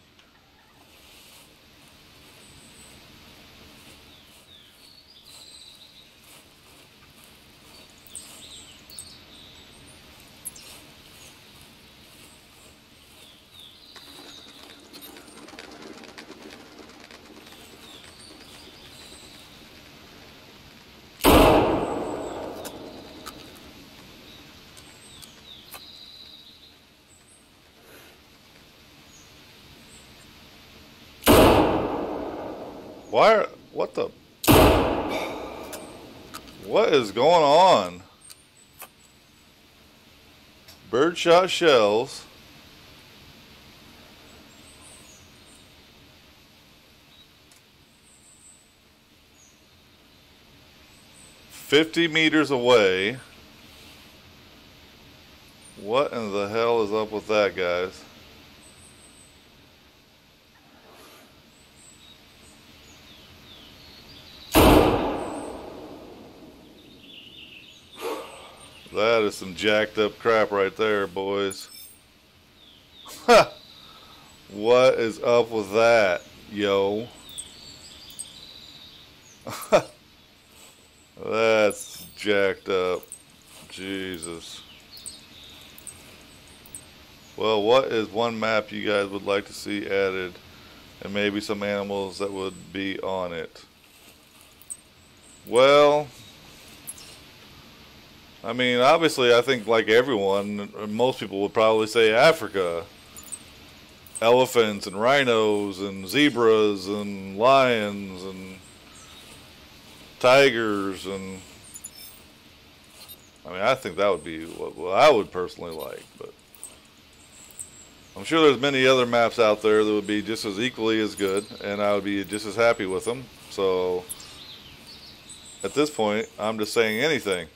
What the? What is going on? Birdshot shells. $50 meters away. What in the hell is up with that, guys? That is some jacked up crap right there, boys. What is up with that, yo? That's jacked up. Jesus. Well, what is one map you guys would like to see added? And maybe some animals that would be on it. Well, I mean, obviously, I think like everyone, most people would probably say Africa. Elephants and rhinos and zebras and lions and tigers and... I mean, I think that would be what I would personally like, but... I'm sure there's many other maps out there that would be just as equally as good, and I would be just as happy with them. So, at this point, I'm just saying anything.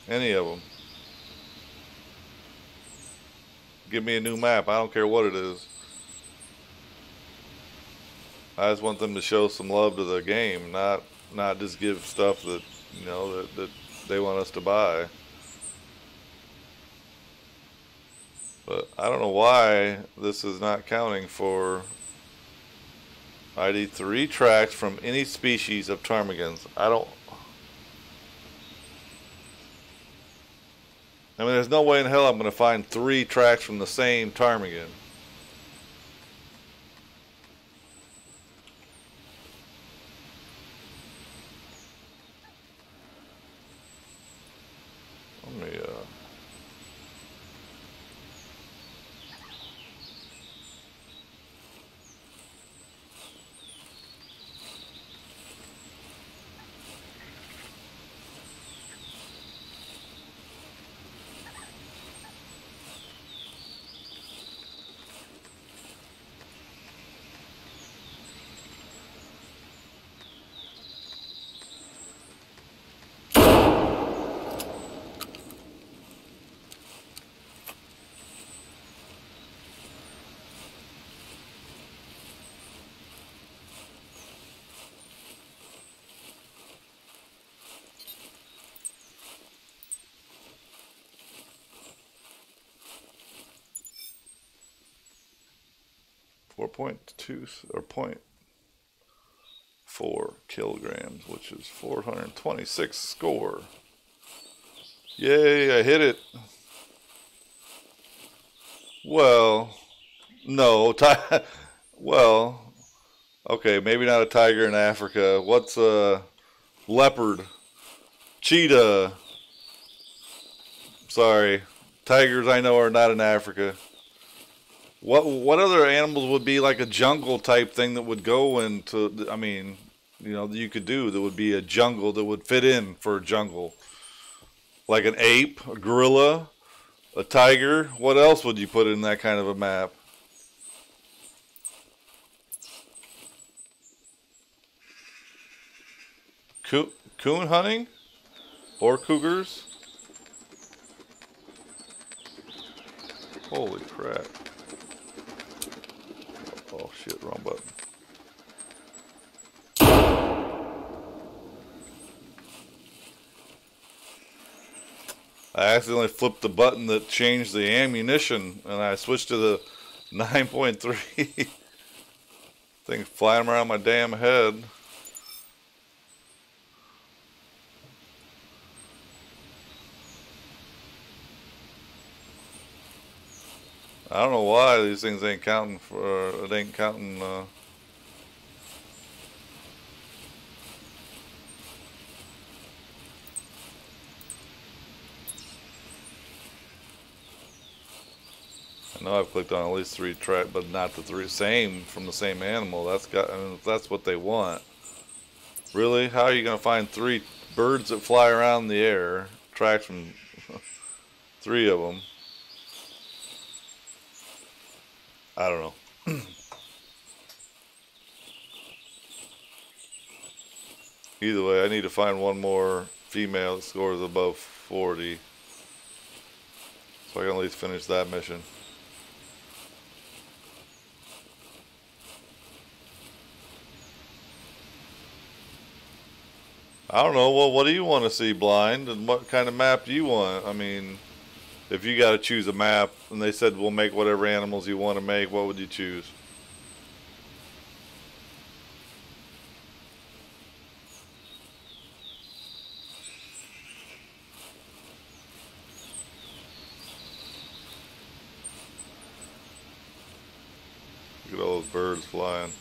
Any of them. Give me a new map. I don't care what it is. I just want them to show some love to the game, not just give stuff that, you know, that they want us to buy. But I don't know why this is not counting for ID 3 tracks from any species of ptarmigans. I mean, there's no way in hell I'm going to find 3 tracks from the same ptarmigan. Let me, 4.2 or 0.4 kilograms, which is 426 score. Yay, I hit it. Well, no, well, okay, maybe not a tiger in Africa. What's a leopard? Cheetah. Sorry, tigers I know are not in Africa. What other animals would be like a jungle type thing that would go into? I mean, you know, that you could do that would be a jungle that would fit in for a jungle, like an ape, a gorilla, a tiger. What else would you put in that kind of a map? Coon hunting or cougars? Holy crap! Oh shit! Wrong button. I accidentally flipped the button that changed the ammunition, and I switched to the 9.3. Thing flying around my damn head. I don't know why these things ain't counting for. It ain't counting. I know I've clicked on at least 3 track, but not the 3 same from the same animal. That's got. I mean, if that's what they want. Really? How are you gonna find 3 birds that fly around in the air? Tracks from 3 of them. I don't know. Either way, I need to find one more female that scores above 40. So I can at least finish that mission. I don't know. Well, what do you want to see, Blind? And what kind of map do you want? I mean, if you got to choose a map and they said we'll make whatever animals you want to make, what would you choose? Look at all those birds flying.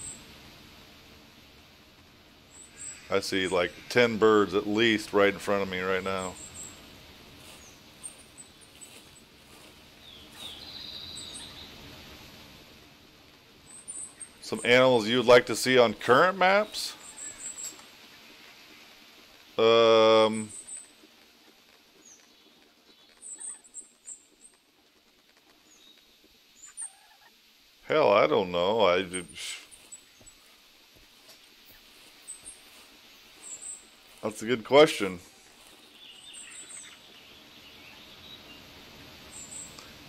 I see like 10 birds at least right in front of me right now. Some animals you would like to see on current maps? Hell, I don't know. That's a good question.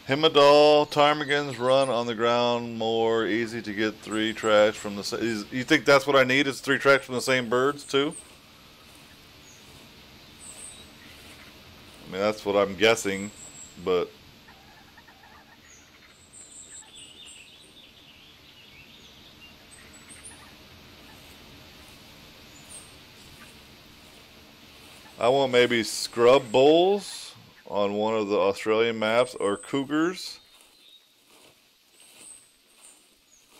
Himadol ptarmigans run on the ground more, easy to get 3 tracks from the same. You think that's what I need? Is 3 tracks from the same birds too? I mean, that's what I'm guessing, but I want maybe scrub bulls on one of the Australian maps or cougars.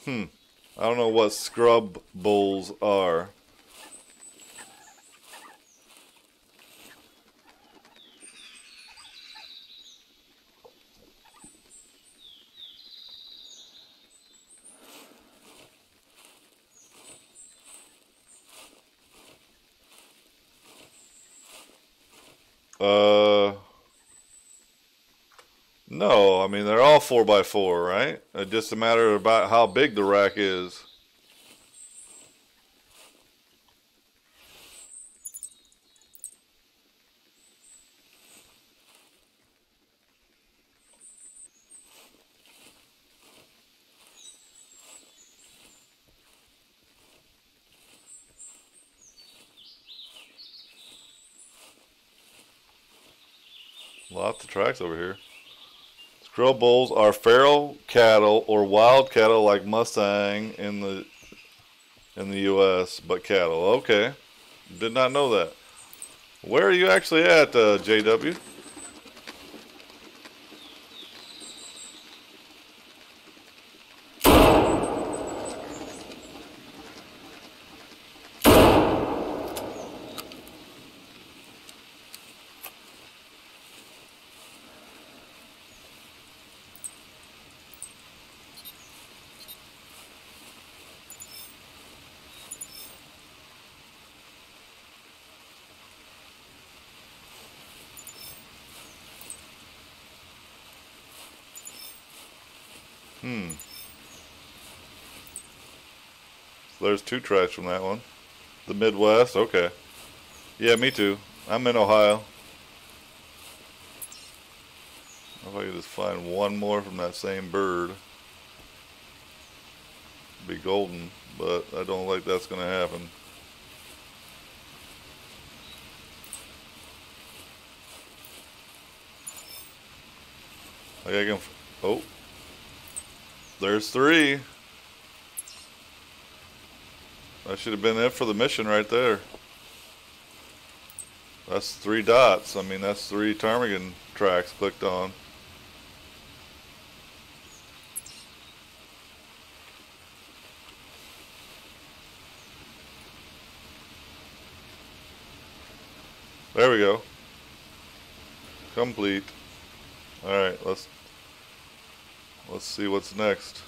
I don't know what scrub bulls are. Uh, no, I mean they're all 4x4, right? It's just a matter about how big the rack is. Lots of tracks over here. Scrub bulls are feral cattle or wild cattle like Mustang in the U.S., but cattle. Okay, did not know that. Where are you actually at, JW? So there's 2 tracks from that one. The Midwest, okay. Yeah, me too. I'm in Ohio. If I could just find one more from that same bird, it'd be golden, but I don't think that's going to happen. I can. Oh, there's 3. That should have been it for the mission right there. That's 3 dots. I mean, that's 3 ptarmigan tracks clicked on. There we go. Complete. All right, let's see what's next.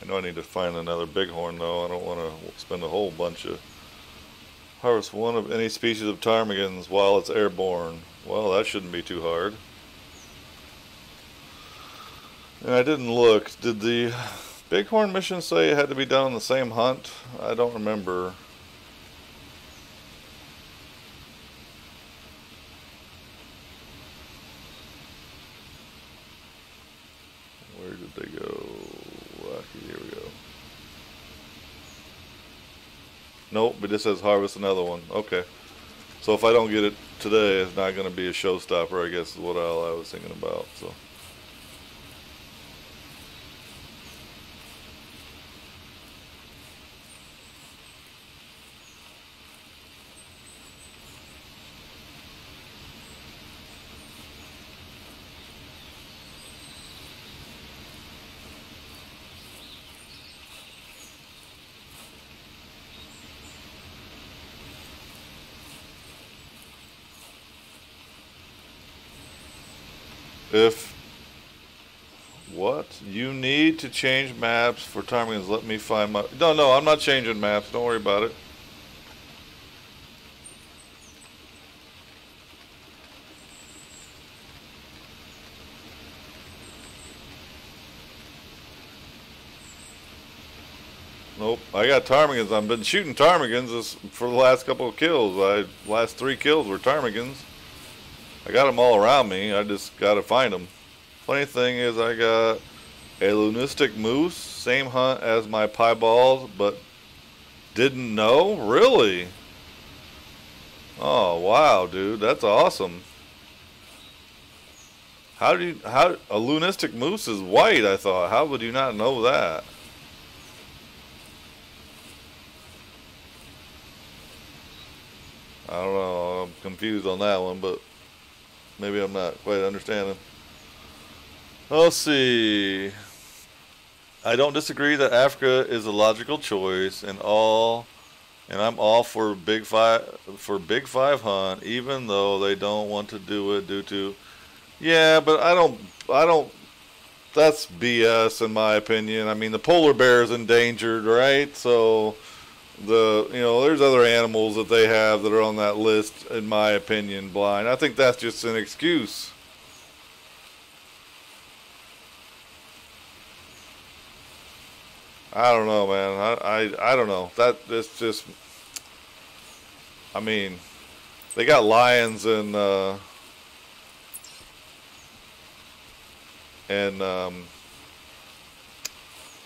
I know I need to find another bighorn though. I don't want to spend a whole bunch of. Harvest 1 of any species of ptarmigans while it's airborne. Well, that shouldn't be too hard. And I didn't look. Did the bighorn mission say it had to be done on the same hunt? I don't remember. Where did they go? Lucky, here we go. Nope, but it says harvest another one. Okay. So if I don't get it today, it's not going to be a showstopper, I guess is what I was thinking about. So. If what you need to change maps for ptarmigans, let me find my. No, I'm not changing maps. Don't worry about it. Nope, I got ptarmigans. I've been shooting ptarmigans for the last couple of kills. Last 3 kills were ptarmigans. I got them all around me. I just got to find them. Funny thing is, I got a lunistic moose, same hunt as my piebald, but didn't know. Really? Oh wow, dude, that's awesome. How a lunistic moose is white? I thought. How would you not know that? I don't know. I'm confused on that one, but maybe I'm not quite understanding. Let's see. I don't disagree that Africa is a logical choice, and I'm all for Big Five hunt, even though they don't want to do it due to. Yeah, but I don't. That's BS in my opinion. I mean, the polar bear is endangered, right? So there's other animals that they have that are on that list, in my opinion, blind. I think that's just an excuse. I don't know, man. I don't know. It's just. I mean, they got lions and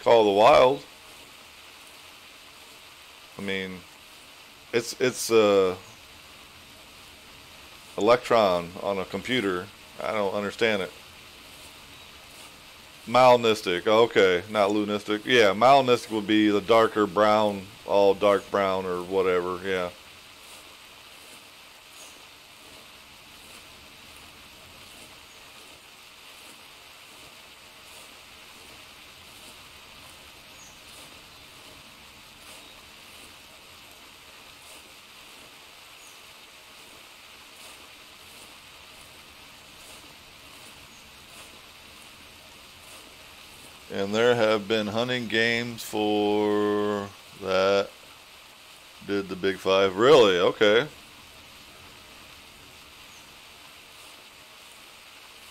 Call of the Wild. I mean, it's electron on a computer. I don't understand it. Malinistic. Okay, not lunistic. Yeah, malinistic would be the darker brown, all dark brown or whatever. Yeah. And there have been hunting games for that. Did the Big Five. Really? Okay.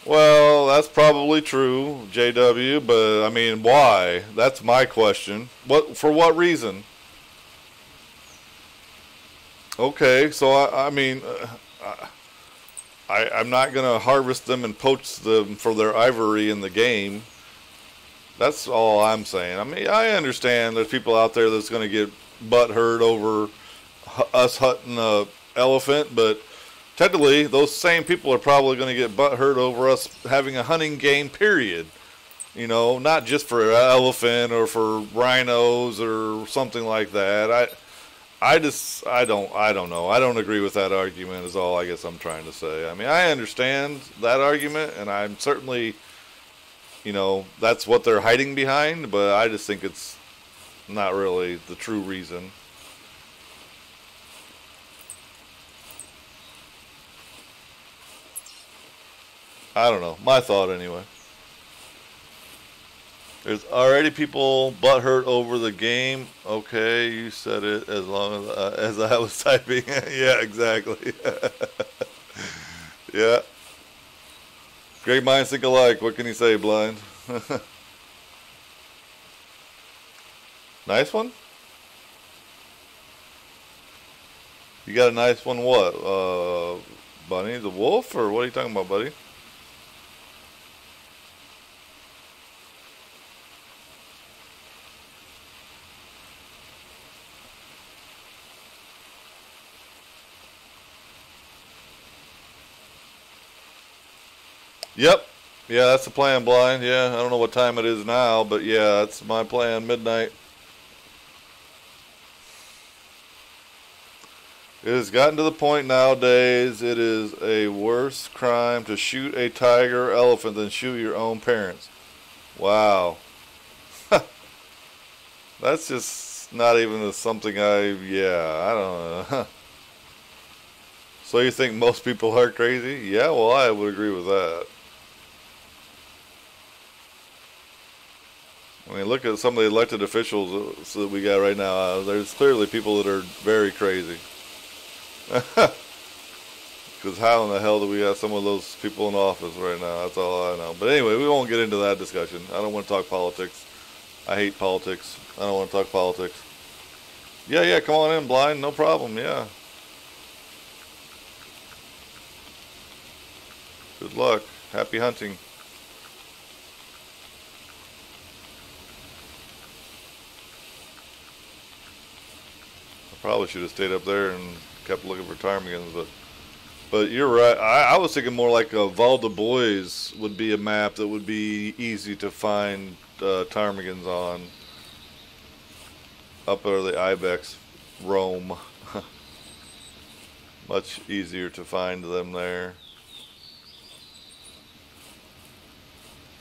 Well, Well, that's probably true, JW, but I mean, why? That's my question. For what reason? Okay, so I mean, I'm not going to harvest them and poach them for their ivory in the game. That's all I'm saying. I mean, I understand there's people out there that's going to get butt hurt over us hunting a elephant, but technically, those same people are probably going to get butt hurt over us having a hunting game, period. You know, not just for an elephant or for rhinos or something like that. I don't know. I don't agree with that argument is all I guess I'm trying to say. I mean, I understand that argument, and I'm certainly, that's what they're hiding behind, but I just think it's not really the true reason. I don't know. My thought anyway. There's already people butthurt over the game. Okay, you said it as long as I was typing. Yeah, exactly. Yeah. Great minds think alike. What can you say, Blind? Nice one? You got a nice one what? Bunny the wolf? Or what are you talking about, buddy? Yep. Yeah, that's the plan, Blind. Yeah, I don't know what time it is now, but yeah, that's my plan, midnight. It has gotten to the point nowadays it is a worse crime to shoot a tiger or elephant than shoot your own parents. Wow. That's just not even something I don't know. So you think most people are crazy? Yeah, well, I would agree with that. I mean, look at some of the elected officials that we got right now. There's clearly people that are very crazy. Because how in the hell do we got some of those people in office right now? That's all I know. But anyway, we won't get into that discussion. I don't want to talk politics. I hate politics. I don't want to talk politics. Yeah, come on in, Blind. No problem, yeah. Good luck. Happy hunting. I probably should have stayed up there and kept looking for ptarmigans, but you're right. I was thinking more like a Val de Bois would be a map that would be easy to find ptarmigans on. Up where the ibex roam. Much easier to find them there.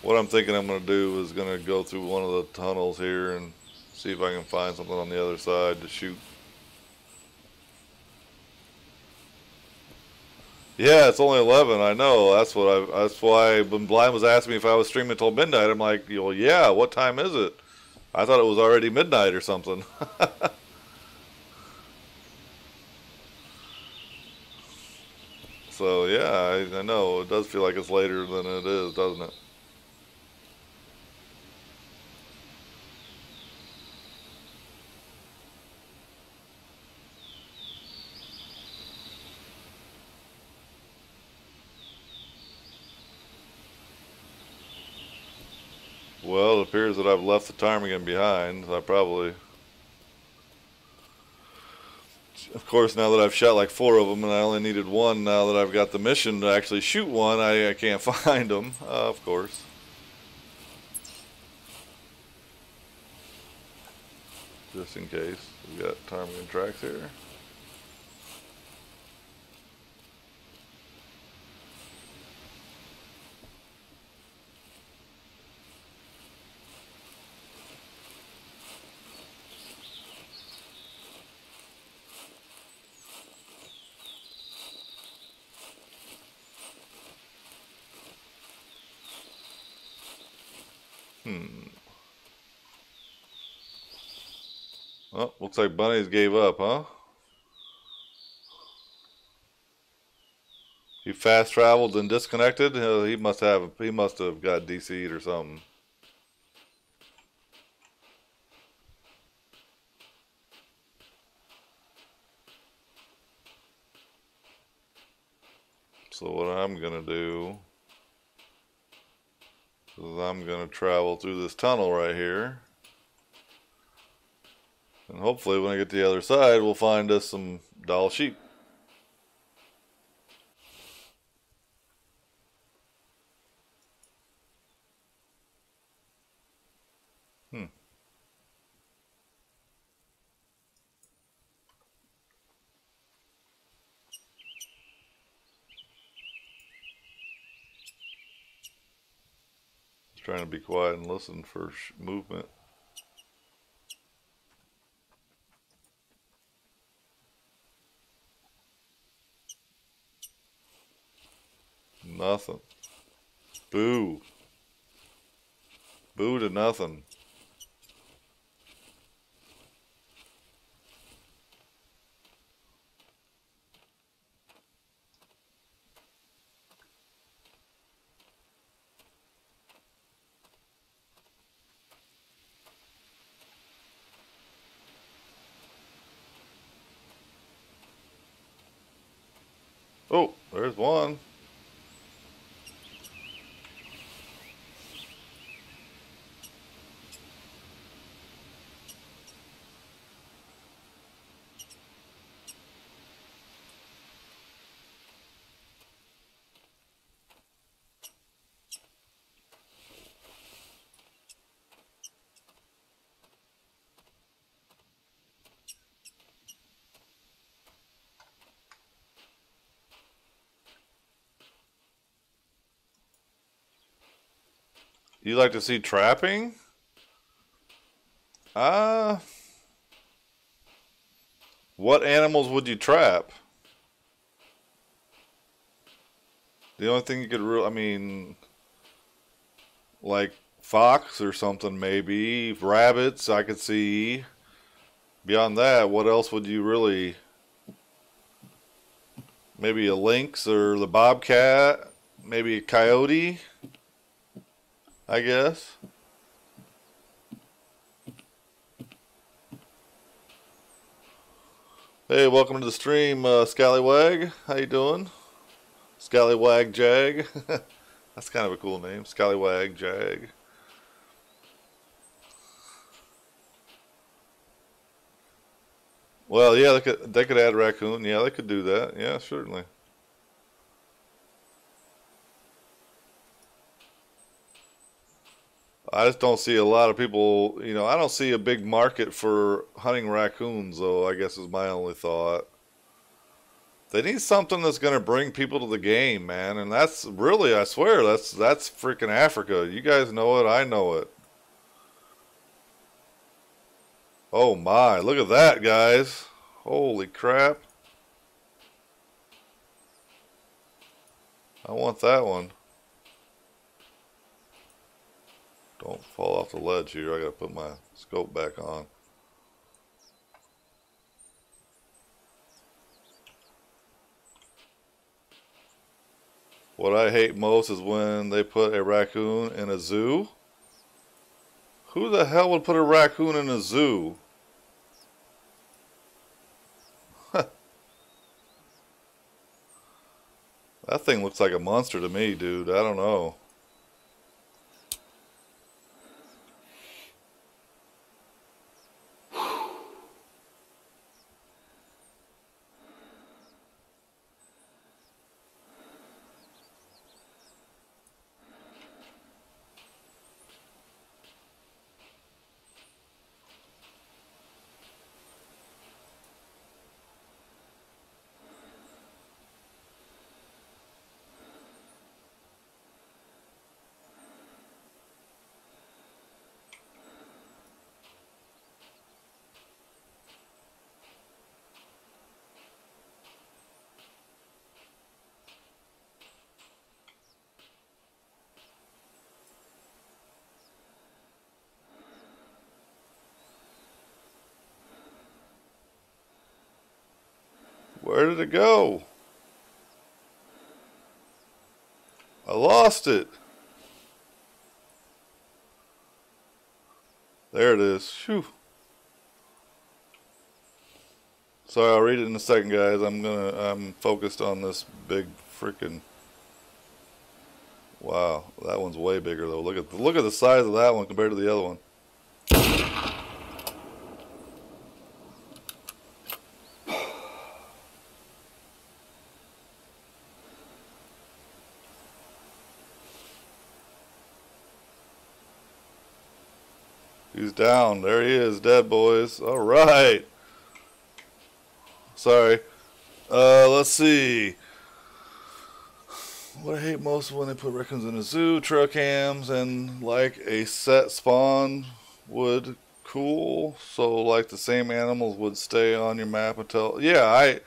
What I'm thinking I'm going to do is going to go through one of the tunnels here and see if I can find something on the other side to shoot. Yeah, it's only 11. I know. That's why when Blind was asking me if I was streaming until midnight, I'm like, well, yeah. What time is it? I thought it was already midnight or something. So yeah, I know it does feel like it's later than it is, doesn't it? Well, it appears that I've left the ptarmigan behind. I probably, of course, now that I've shot like 4 of them and I only needed one, now that I've got the mission to actually shoot one, I can't find them, of course. Just in case. We got ptarmigan tracks here. Oh, looks like bunnies gave up, huh? He fast traveled and disconnected. He must have got DC'd or something. So what I'm gonna do is I'm gonna travel through this tunnel right here. And hopefully when I get to the other side, we'll find us some Dall sheep. Hmm. Just trying to be quiet and listen for movement. Nothing. Boo. Boo to nothing. Oh, there's one. You like to see trapping? Uh, what animals would you trap? The only thing you could really, I mean, like fox or something maybe. Rabbits, I could see. Beyond that, what else would you really? Maybe a lynx or the bobcat? Maybe a coyote? I guess. Hey, welcome to the stream, Scallywag. How you doing? Scallywag Jag. That's kind of a cool name, Scallywag Jag. Well, yeah, they could add raccoon. Yeah, they could do that. Yeah, certainly. I just don't see a lot of people. I don't see a big market for hunting raccoons, though. I guess is my only thought. They need something that's going to bring people to the game, man. And that's really, I swear, that's freaking Africa. You guys know it. I know it. Oh my, look at that, guys. Holy crap. I want that one. Don't fall off the ledge here. I gotta put my scope back on. What I hate most is when they put a raccoon in a zoo. Who the hell would put a raccoon in a zoo? That thing looks like a monster to me, dude. I don't know. Where did it go? lost it. There it is. Phew. Sorry, I'll read it in a second, guys. I'm focused on this big freaking. Wow, that one's way bigger though. Look at the size of that one compared to the other one. He's down. There he is, dead, boys. All right. Sorry. Let's see. What I hate most when they put raccoons in a zoo, trail cams, and like a set spawn would cool. So like the same animals would stay on your map until that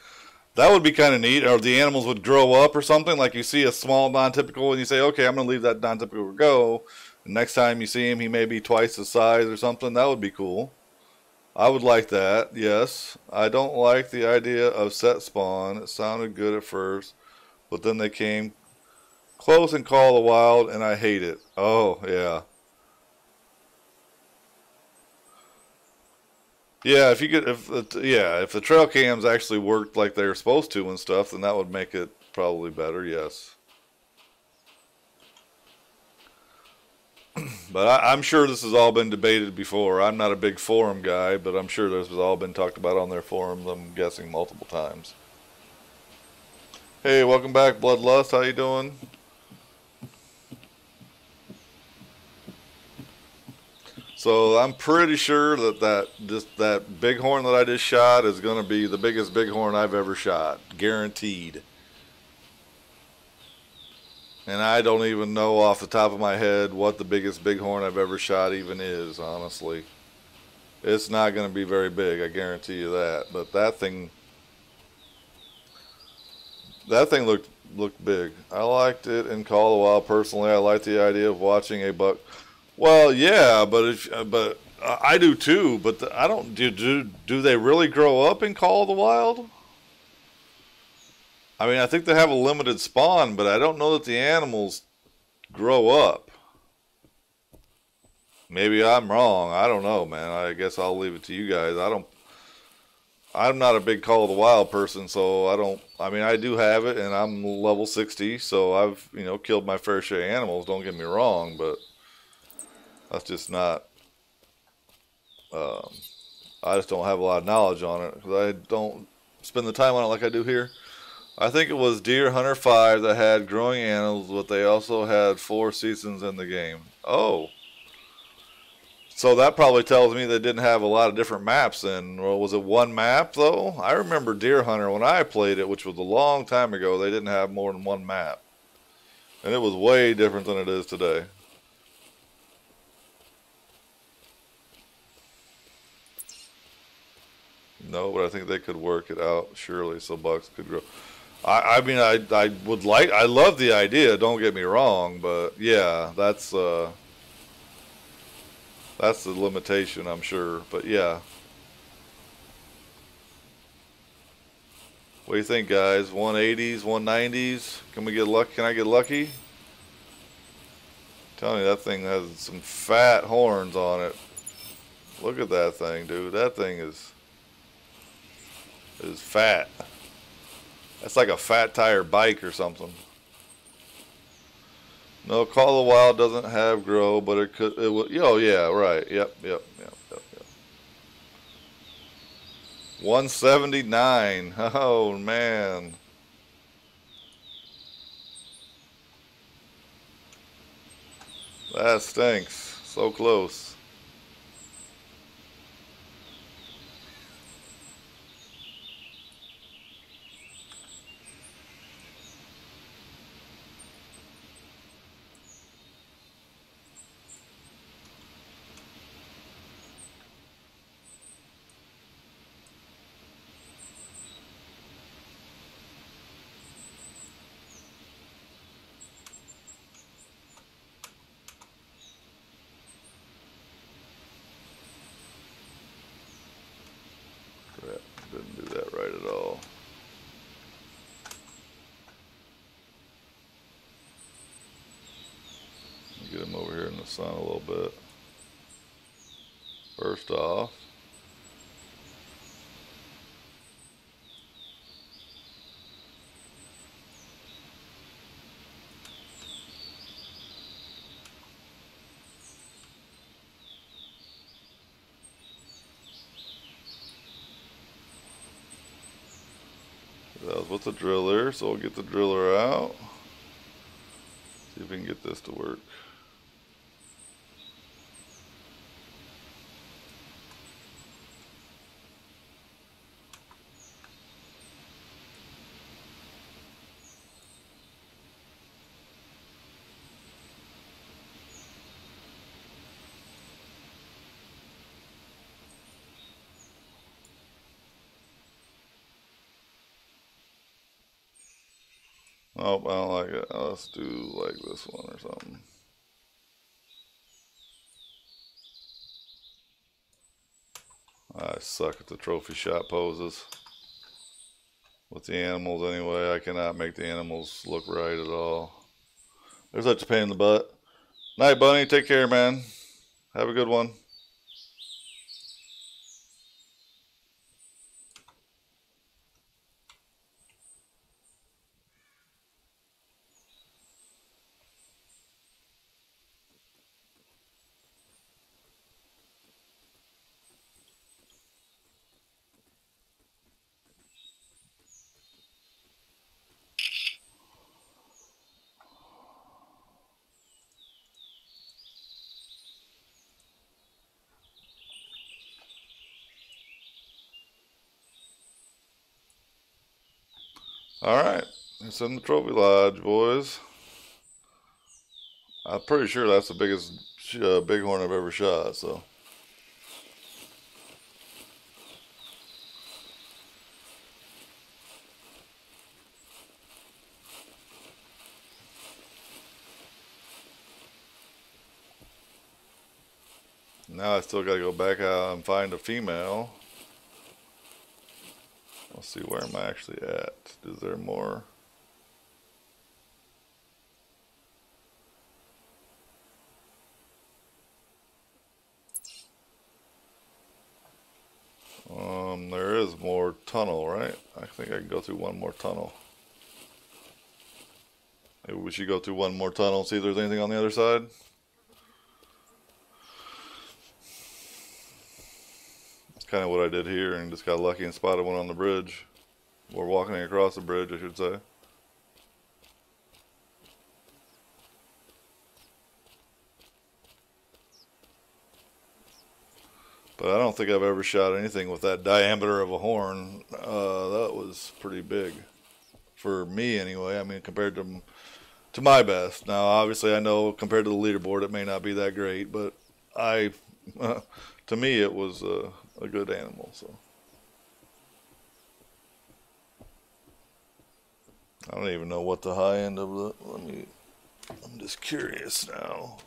would be kind of neat. Or the animals would grow up or something. Like you see a small non-typical and you say, okay, I'm gonna leave that non-typical go. And next time you see him, he may be twice the size or something. That would be cool. I would like that. Yes, I don't like the idea of set spawn. It sounded good at first, but then they came close and Call of the Wild, and I hate it. Oh, yeah. Yeah, if the trail cams actually worked like they were supposed to and stuff, then that would make it probably better, yes. But I'm sure this has all been debated before. I'm not a big forum guy, but I'm sure this has all been talked about on their forums, I'm guessing multiple times. Hey, welcome back, Bloodlust. How you doing? So I'm pretty sure that bighorn that I just shot is going to be the biggest bighorn I've ever shot, guaranteed. And I don't even know off the top of my head what the biggest bighorn I've ever shot even is, honestly. It's not going to be very big, I guarantee you that. But that thing looked big. I liked it in Call of the Wild personally. I like the idea of watching a buck. Well, yeah, but I do too. But I don't. Do they really grow up in Call of the Wild? I mean, I think they have a limited spawn, but I don't know that the animals grow up. Maybe I'm wrong. I don't know, man. I guess I'll leave it to you guys. I'm not a big Call of the Wild person, so I mean, I do have it, and I'm level 60, so I've, killed my fair share of animals, don't get me wrong, but that's just not, I just don't have a lot of knowledge on it, because I don't spend the time on it like I do here. I think it was Deer Hunter 5 that had growing animals, but they also had 4 seasons in the game. Oh. So that probably tells me they didn't have a lot of different maps then. Well, was it one map, though? I remember Deer Hunter, when I played it, which was a long time ago, they didn't have more than one map. And it was way different than it is today. No, but I think they could work it out, surely, so bucks could grow. I mean, I love the idea, don't get me wrong, but yeah, that's the limitation, I'm sure, but yeah. What do you think, guys? 180s, 190s? Can we get lucky? Can I get lucky? I'm telling you, that thing has some fat horns on it. Look at that thing, dude. That thing is fat. That's like a fat tire bike or something. No, Call of the Wild doesn't have grow, but it could. It will. Oh yeah, right. Yep. 179. Oh man. That stinks. So close. sun a little bit. First off, that was with the driller, so we'll get the driller out. See if we can get this to work. Oh, I don't like it. Let's do like this one or something. I suck at the trophy shot poses. With the animals anyway, I cannot make the animals look right at all. There's such a pain in the butt. Night, Bunny. Take care, man. Have a good one. Alright, it's in the trophy lodge, boys. I'm pretty sure that's the biggest bighorn I've ever shot, so. Now I still gotta go back out and find a female. Let's see, where am I actually at? Is there more? There is more tunnel, right? I think I can go through one more tunnel. Maybe we should go through one more tunnel, see if there's anything on the other side. That's kind of what I did here, and just got lucky and spotted one on the bridge. Or walking across the bridge, I should say. But I don't think I've ever shot anything with that diameter of a horn. That was pretty big. For me, anyway. I mean, compared to my best. Now, obviously, I know compared to the leaderboard, it may not be that great. But to me, it was a good animal. So I don't even know what the high end of the... I'm just curious now.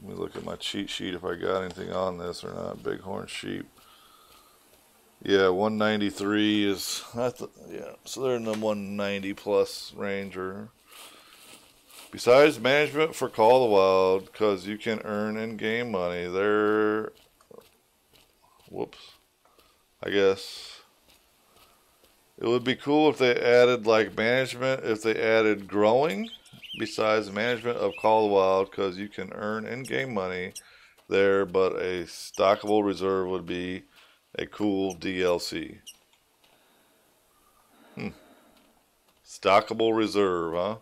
Let me look at my cheat sheet if I got anything on this or not. Bighorn sheep. Yeah, 193 is... yeah, so they're in the 190 plus range. Besides management for Call of the Wild, because you can earn in-game money, they're... Whoops. I guess... It would be cool if they added, like, management, if they added growing... Besides management of Call of the Wild, because you can earn in-game money there, but a stockable reserve would be a cool DLC. Stockable reserve, huh?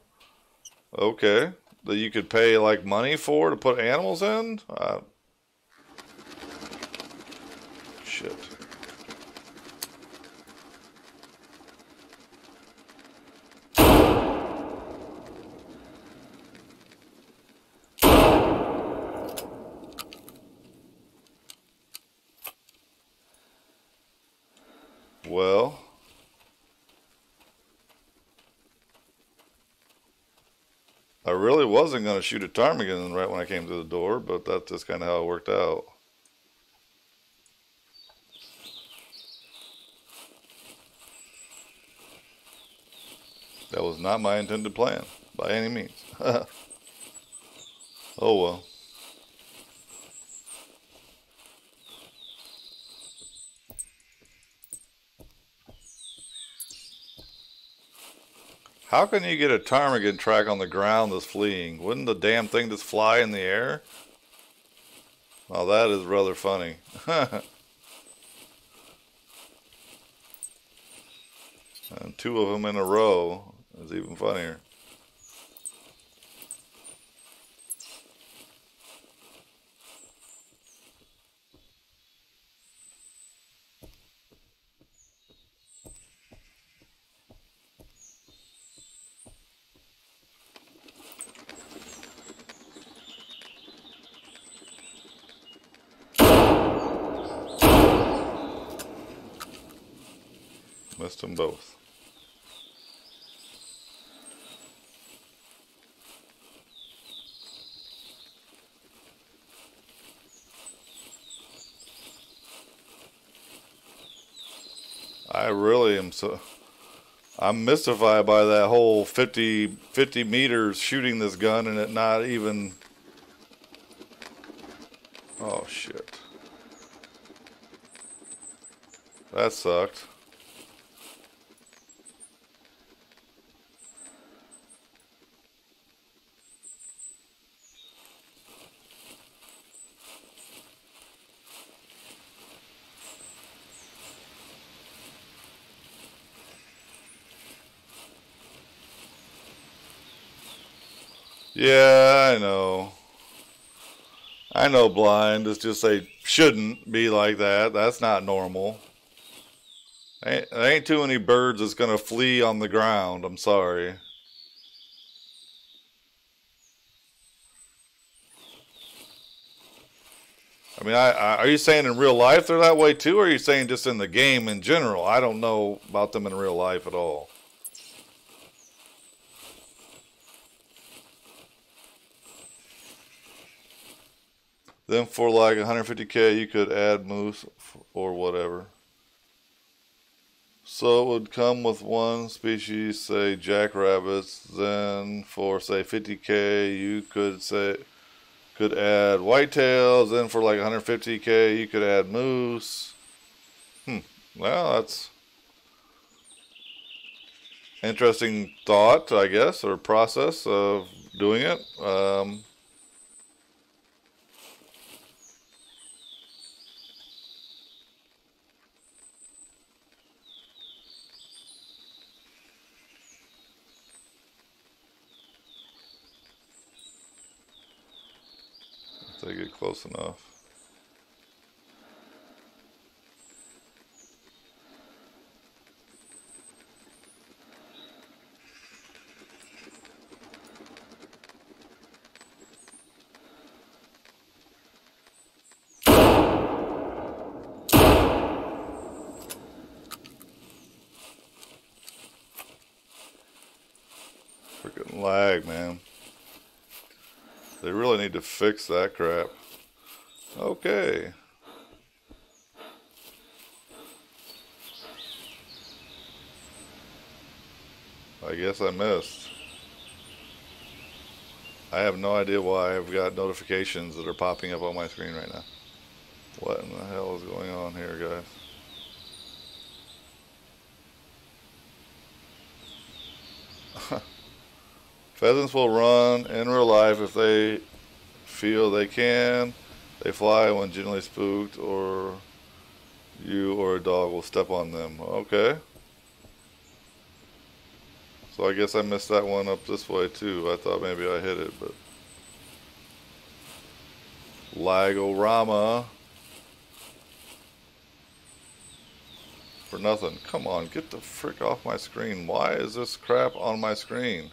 Okay. That you could pay like money for to put animals in? Shit. Well, I really wasn't going to shoot a ptarmigan right when I came through the door, but that's just kind of how it worked out. That was not my intended plan, by any means. Oh well. How can you get a ptarmigan track on the ground that's fleeing? Wouldn't the damn thing just fly in the air? Well, that is rather funny. And two of them in a row is even funnier. Missed them both. I really am so... I'm mystified by that whole 50 meters shooting this gun and it not even... Oh, shit. That sucked. Yeah, I know. I know blind. It's just they shouldn't be like that. That's not normal. There ain't too many birds that's gonna flee on the ground. I'm sorry. I mean, are you saying in real life they're that way too, or are you saying just in the game in general? I don't know about them in real life at all. Then for like 150K, you could add moose or whatever. So it would come with one species, say jackrabbits. Then for say 50K, you could add whitetails. Then for like 150K, you could add moose. Well, that's interesting thought, I guess, or process of doing it. If they get close enough. Freaking lag, man. They really need to fix that crap. Okay. I guess I missed. I have no idea why I've got notifications that are popping up on my screen right now. What in the hell is going on here, guys? Pheasants will run in real life if they feel they can. They fly when generally spooked, or you or a dog will step on them. Okay. So I guess I missed that one up this way too. I thought maybe I hit it, but... Lagorama. For nothing. Come on, get the frick off my screen. Why is this crap on my screen?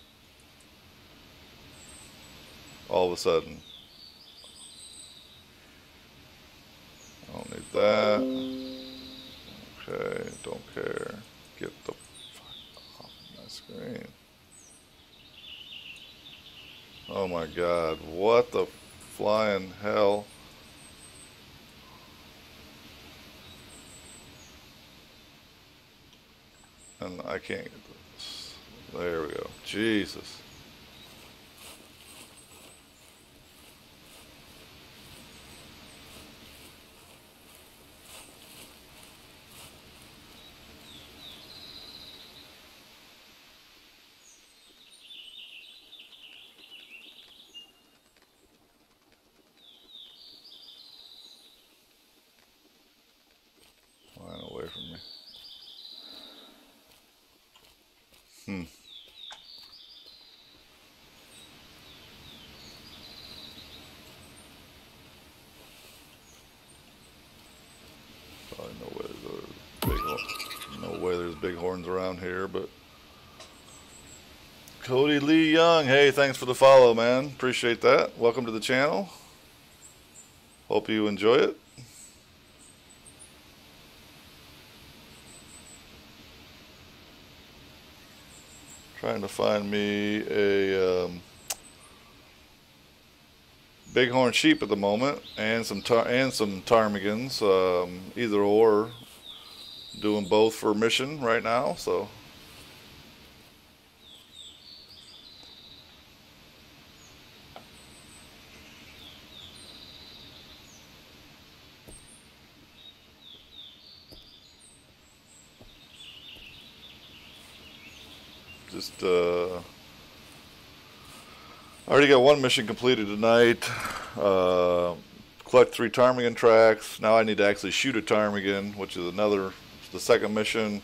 All of a sudden. I don't need that. Okay, don't care. Get the fuck off my screen. Oh my god, what the flying hell? And I can't get this. There we go. Jesus. away from me. Probably no way there's bighorns around here, but Cody Lee Young, hey, thanks for the follow, man. Appreciate that. Welcome to the channel. Hope you enjoy it. Trying to find me a bighorn sheep at the moment, and some ptarmigans, either or. Doing both for mission right now, so. Just I already got one mission completed tonight. Collect 3 ptarmigan tracks. Now I need to actually shoot a ptarmigan, which is the second mission.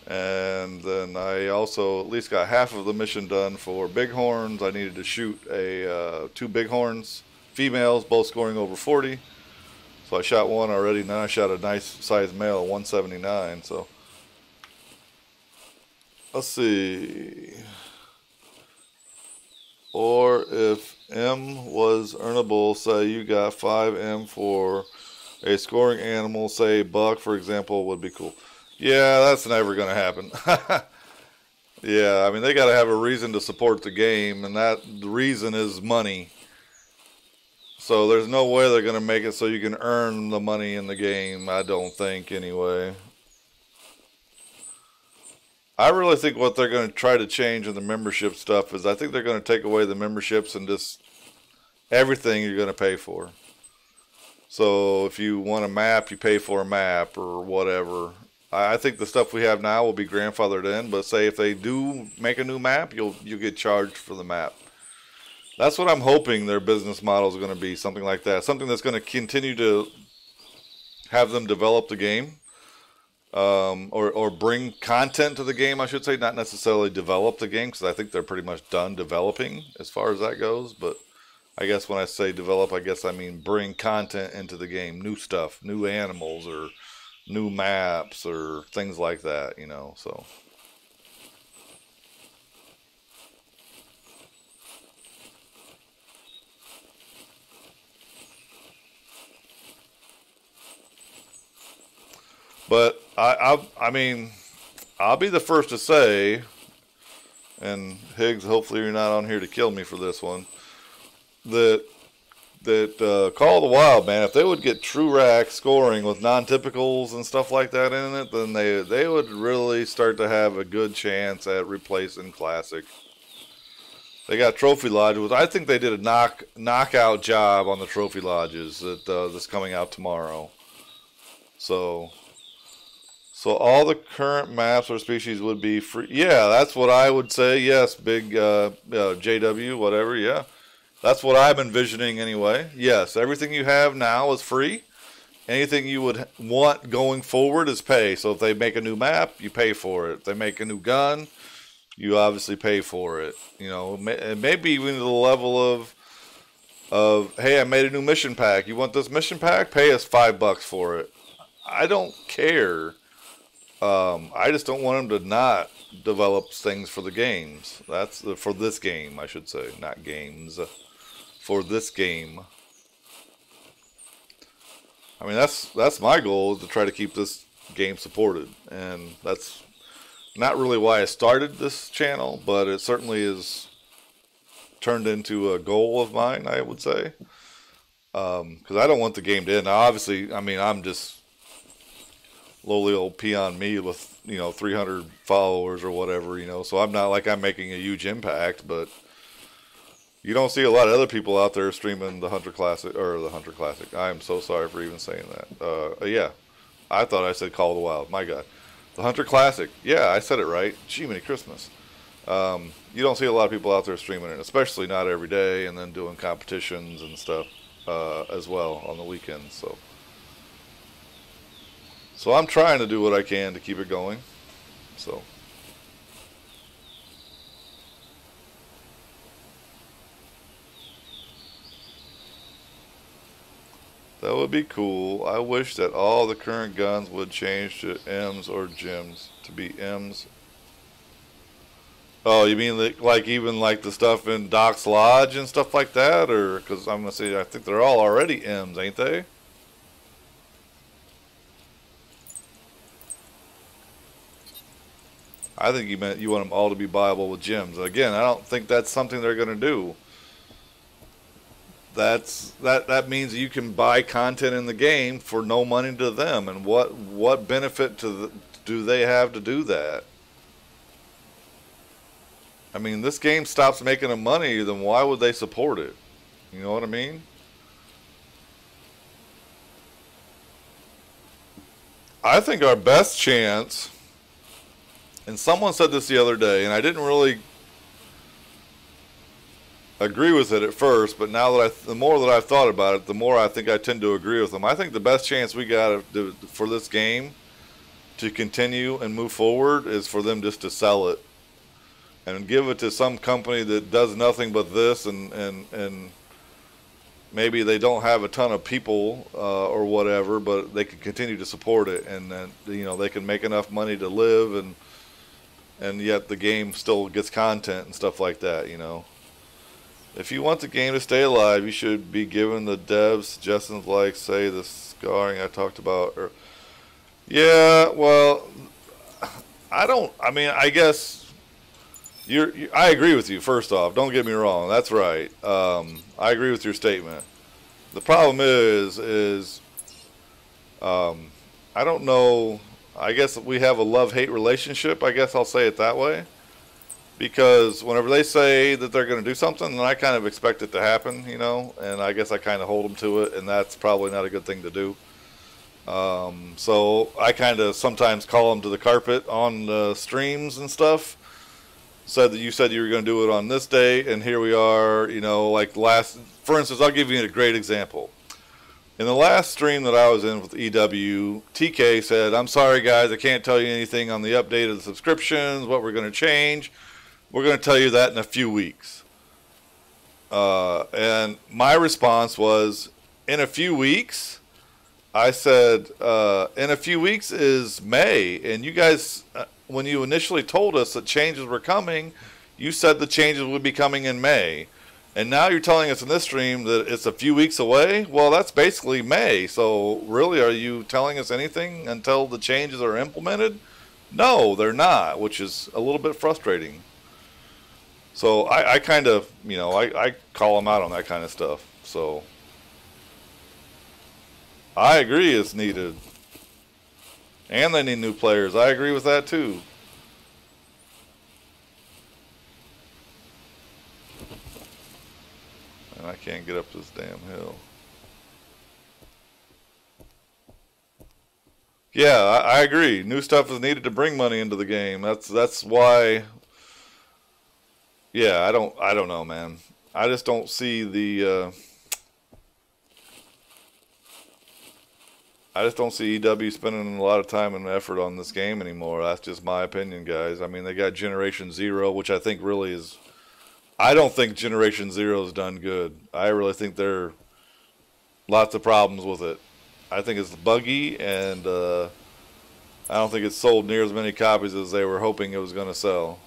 And then I also at least got half of the mission done for bighorns. I needed to shoot 2 bighorns, females, both scoring over 40. So I shot one already. Now I shot a nice sized male, 179. So let's see. Or if M was earnable, say you got 5M for a scoring animal, say buck, for example, would be cool. Yeah, that's never going to happen. Yeah, I mean, they got to have a reason to support the game, and that reason is money. So there's no way they're going to make it so you can earn the money in the game, I don't think, anyway. I really think what they're going to try to change in the membership stuff is I think they're going to take away the memberships and just everything you're going to pay for. So if you want a map, you pay for a map or whatever. I think the stuff we have now will be grandfathered in, but say if they do make a new map, you'll get charged for the map. That's what I'm hoping their business model is going to be, something like that. Something that's going to continue to have them develop the game. Or bring content to the game, I should say, not necessarily develop the game, because I think they're pretty much done developing as far as that goes. But I guess when I say develop, I guess I mean bring content into the game, new stuff, new animals, or new maps, or things like that, you know, so. But I mean, I'll be the first to say, and Higgs, hopefully you're not on here to kill me for this one, that Call of the Wild, man, if they would get true rack scoring with non-typicals and stuff like that in it, then they would really start to have a good chance at replacing Classic. They got Trophy Lodges. I think they did a knockout job on the Trophy Lodges that's coming out tomorrow. So all the current maps or species would be free. Yeah, that's what I would say. Yes, big JW, whatever, yeah. That's what I'm envisioning anyway. Yes, everything you have now is free. Anything you would want going forward is pay. So if they make a new map, you pay for it. If they make a new gun, you obviously pay for it. You know, maybe even to the level of hey, I made a new mission pack. You want this mission pack? Pay us $5 for it. I don't care. I just don't want them to not develop things for the games. That's for this game, I should say, not games. For this game. I mean, that's my goal, is to try to keep this game supported, and that's not really why I started this channel, but it certainly is turned into a goal of mine, I would say, because I don't want the game to end. Now, obviously, I mean, I'm just lowly old peon me with, you know, 300 followers or whatever, you know, so I'm not like I'm making a huge impact, but you don't see a lot of other people out there streaming the Hunter Classic, or the Hunter Classic. I am so sorry for even saying that. Yeah, I thought I said Call of the Wild. My God. The Hunter Classic. Yeah, I said it right. Gee, many Christmas. You don't see a lot of people out there streaming it, especially not every day, and then doing competitions and stuff as well on the weekends. So So I'm trying to do what I can to keep it going. So. That would be cool. I wish that all the current guns would change to M's or Gems. To be M's. Oh, you mean like even like the stuff in Doc's Lodge and stuff like that? Or, because I'm going to say, I think they're all already M's, ain't they? I think you meant you want them all to be buyable with gems. Again, I don't think that's something they're going to do. That means you can buy content in the game for no money to them, and what benefit do they have to do that? I mean, this game stops making them money, then why would they support it? You know what I mean? I think our best chance, and someone said this the other day, and I didn't really agree with it at first, but now that the more that I've thought about it, the more I think I tend to agree with them. I think the best chance we got for this game to continue and move forward is for them just to sell it and give it to some company that does nothing but this, and maybe they don't have a ton of people or whatever, but they can continue to support it, and then they can make enough money to live, and yet the game still gets content and stuff like that. If you want the game to stay alive, you should be giving the devs suggestions like, say, the scarring I talked about. Yeah, well, I guess I agree with you, first off. Don't get me wrong. That's right. I agree with your statement. The problem is I don't know. I guess we have a love-hate relationship. I guess I'll say it that way. Because whenever they say that they're going to do something, then I kind of expect it to happen, and I guess I kind of hold them to it, and that's probably not a good thing to do. So I kind of sometimes call them to the carpet on the streams and stuff. Said that you said you were going to do it on this day, and here we are, for instance, I'll give you a great example. In the last stream that I was in with EW, TK said, I'm sorry guys, I can't tell you anything on the update of the subscriptions, what we're going to change. We're going to tell you that in a few weeks. And my response was, in a few weeks? I said, in a few weeks is May. And you guys, when you initially told us that changes were coming, you said the changes would be coming in May. And now you're telling us in this stream that it's a few weeks away? Well, that's basically May. So really, are you telling us anything until the changes are implemented? No, they're not, which is a little bit frustrating. So I kind of, I call them out on that kind of stuff. So I agree it's needed. And they need new players. I agree with that too. And I can't get up this damn hill. Yeah, I agree. New stuff is needed to bring money into the game. That's why. Yeah, I don't know, man. I just don't see I just don't see EW spending a lot of time and effort on this game anymore. That's just my opinion, guys. I mean, they got Generation Zero, which I think really is. I don't think Generation Zero's done good. I really think there are lots of problems with it. I think it's buggy, and I don't think it's sold near as many copies as they were hoping it was going to sell.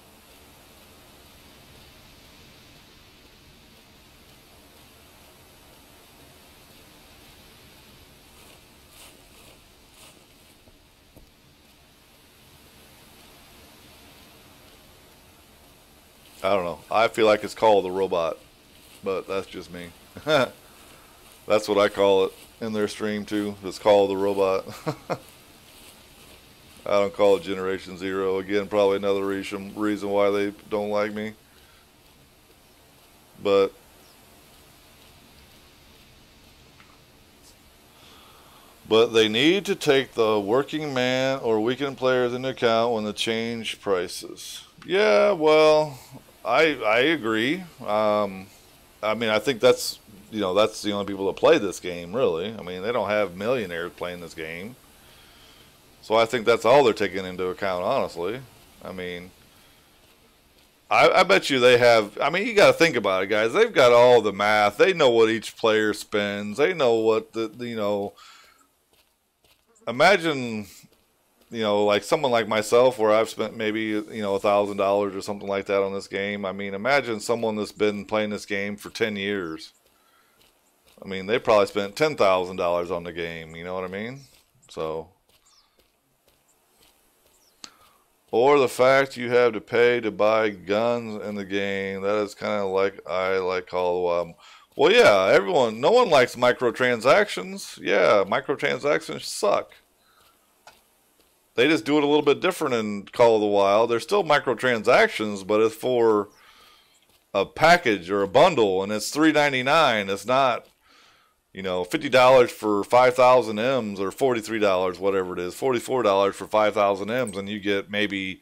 I don't know. I feel like it's called the robot, but that's just me. That's what I call it in their stream too. It's called the robot. I don't call it Generation Zero. Again, probably another reason why they don't like me. But they need to take the working man or weekend players into account when they change prices. Yeah, well, I agree. I mean, I think that's the only people that play this game, really. I mean, they don't have millionaires playing this game. So I think that's all they're taking into account, honestly. I mean, I bet you they have. I mean, you got to think about it, guys. They've got all the math. They know what each player spends. They know what Imagine, like someone like myself, where I've spent maybe $1,000 or something like that on this game. I mean, imagine someone that's been playing this game for 10 years. I mean, they probably spent $10,000 on the game. You know what I mean? So. Or the fact you have to pay to buy guns in the game. That is kind of like I like Call of the Wild. Well, yeah, no one likes microtransactions. Yeah, microtransactions suck. They just do it a little bit different in Call of the Wild. There's still microtransactions, but it's for a package or a bundle, and it's $3.99. It's not, $50 for 5,000 M's or $43, whatever it is, $44 for 5,000 M's, and you get maybe,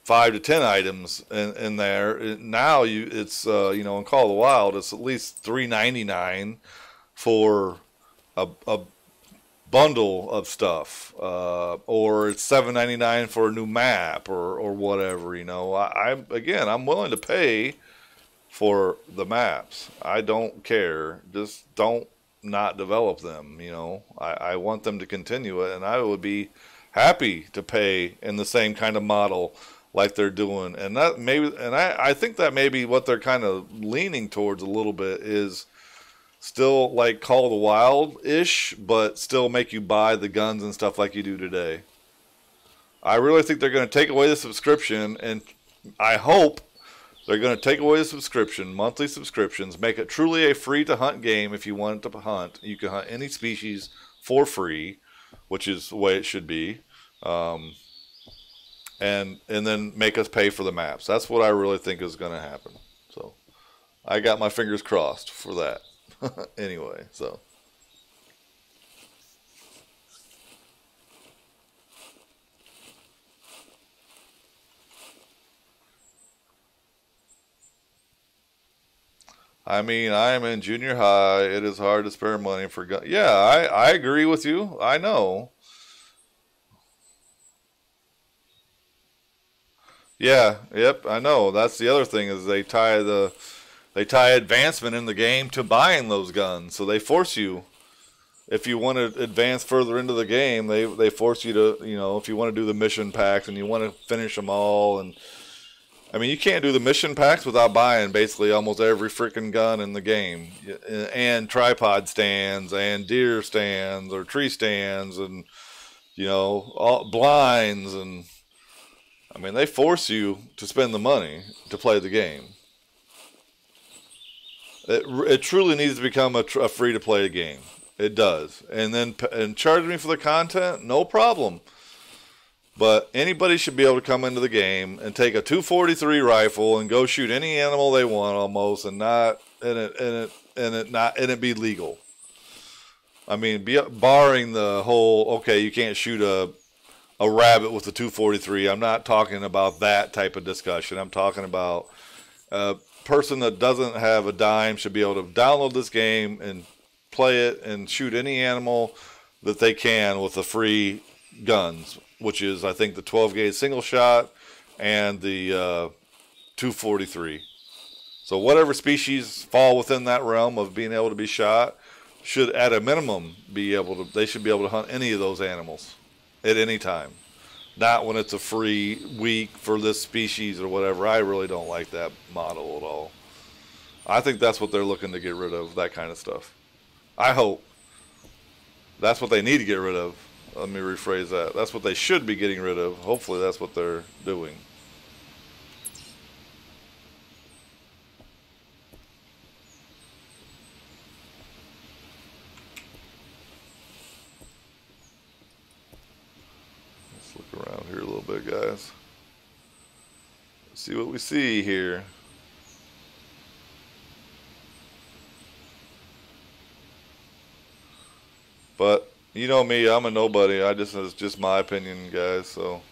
5 to 10 items in there. Now it's in Call of the Wild, it's at least $3.99 for a bundle of stuff, or it's $7.99 for a new map or whatever. I'm willing to pay for the maps. I don't care. Just don't not develop them. I want them to continue it, and I would be happy to pay in the same kind of model like they're doing. And I think that maybe what they're kind of leaning towards a little bit is still like Call of the Wild-ish, but still make you buy the guns and stuff like you do today. I really think they're going to take away the subscription, and I hope they're going to take away the subscription, monthly subscriptions, make it truly a free-to-hunt game if you want to hunt. You can hunt any species for free, which is the way it should be, and then make us pay for the maps. That's what I really think is going to happen. So I got my fingers crossed for that. Anyway, so. I mean, I'm in junior high. It is hard to spare money for guns. Yeah, I agree with you. I know. Yeah, yep, I know. That's the other thing is they tie advancement in the game to buying those guns. So they force you, if you want to advance further into the game, they force you to, if you want to do the mission packs and you want to finish them all. And I mean, you can't do the mission packs without buying basically almost every freaking gun in the game, and tripod stands and deer stands or tree stands, and all blinds. And I mean, they force you to spend the money to play the game. It truly needs to become a free to play game. It does. And charge me for the content, no problem. But anybody should be able to come into the game and take a 243 rifle and go shoot any animal they want almost, and it be legal. I mean, barring the whole, okay, you can't shoot a rabbit with a 243. I'm not talking about that type of discussion. I'm talking about person that doesn't have a dime should be able to download this game and play it and shoot any animal that they can with the free guns, which is, I think, the 12 gauge single shot and the 243. So whatever species fall within that realm of being able to be shot should, at a minimum, they should be able to hunt any of those animals at any time. Not when it's a free week for this species or whatever. I really don't like that model at all. I think that's what they're looking to get rid of, that kind of stuff. I hope. That's what they need to get rid of. Let me rephrase that. That's what they should be getting rid of. Hopefully that's what they're doing. Let's look around here a little bit, guys. Let's see what we see here. But you know me, I'm a nobody. It's just my opinion, guys. So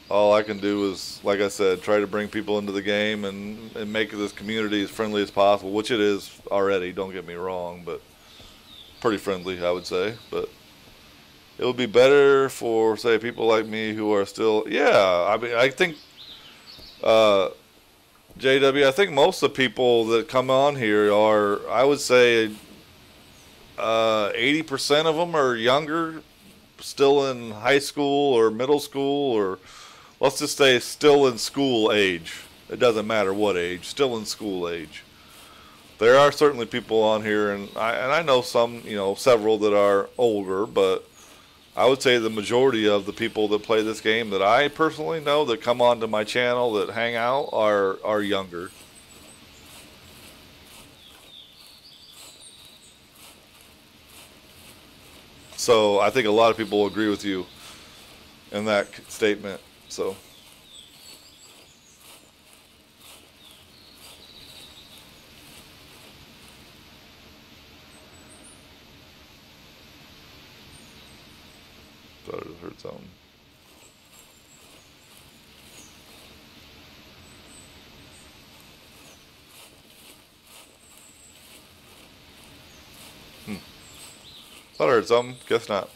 all I can do is, like I said, try to bring people into the game and make this community as friendly as possible, which it is already. Don't get me wrong, but pretty friendly, I would say. But it would be better for, say, people like me who are still, yeah, I mean, I think, uh, JW, I think most of the people that come on here are, I would say, 80% of them are younger, still in high school or middle school, or let's just say still in school age. It doesn't matter what age, still in school age. There are certainly people on here, and I know some, several that are older, but I would say the majority of the people that play this game that I personally know that come onto my channel that hang out are younger. So I think a lot of people will agree with you in that statement. So thought I just heard something. Thought I heard something. Guess not.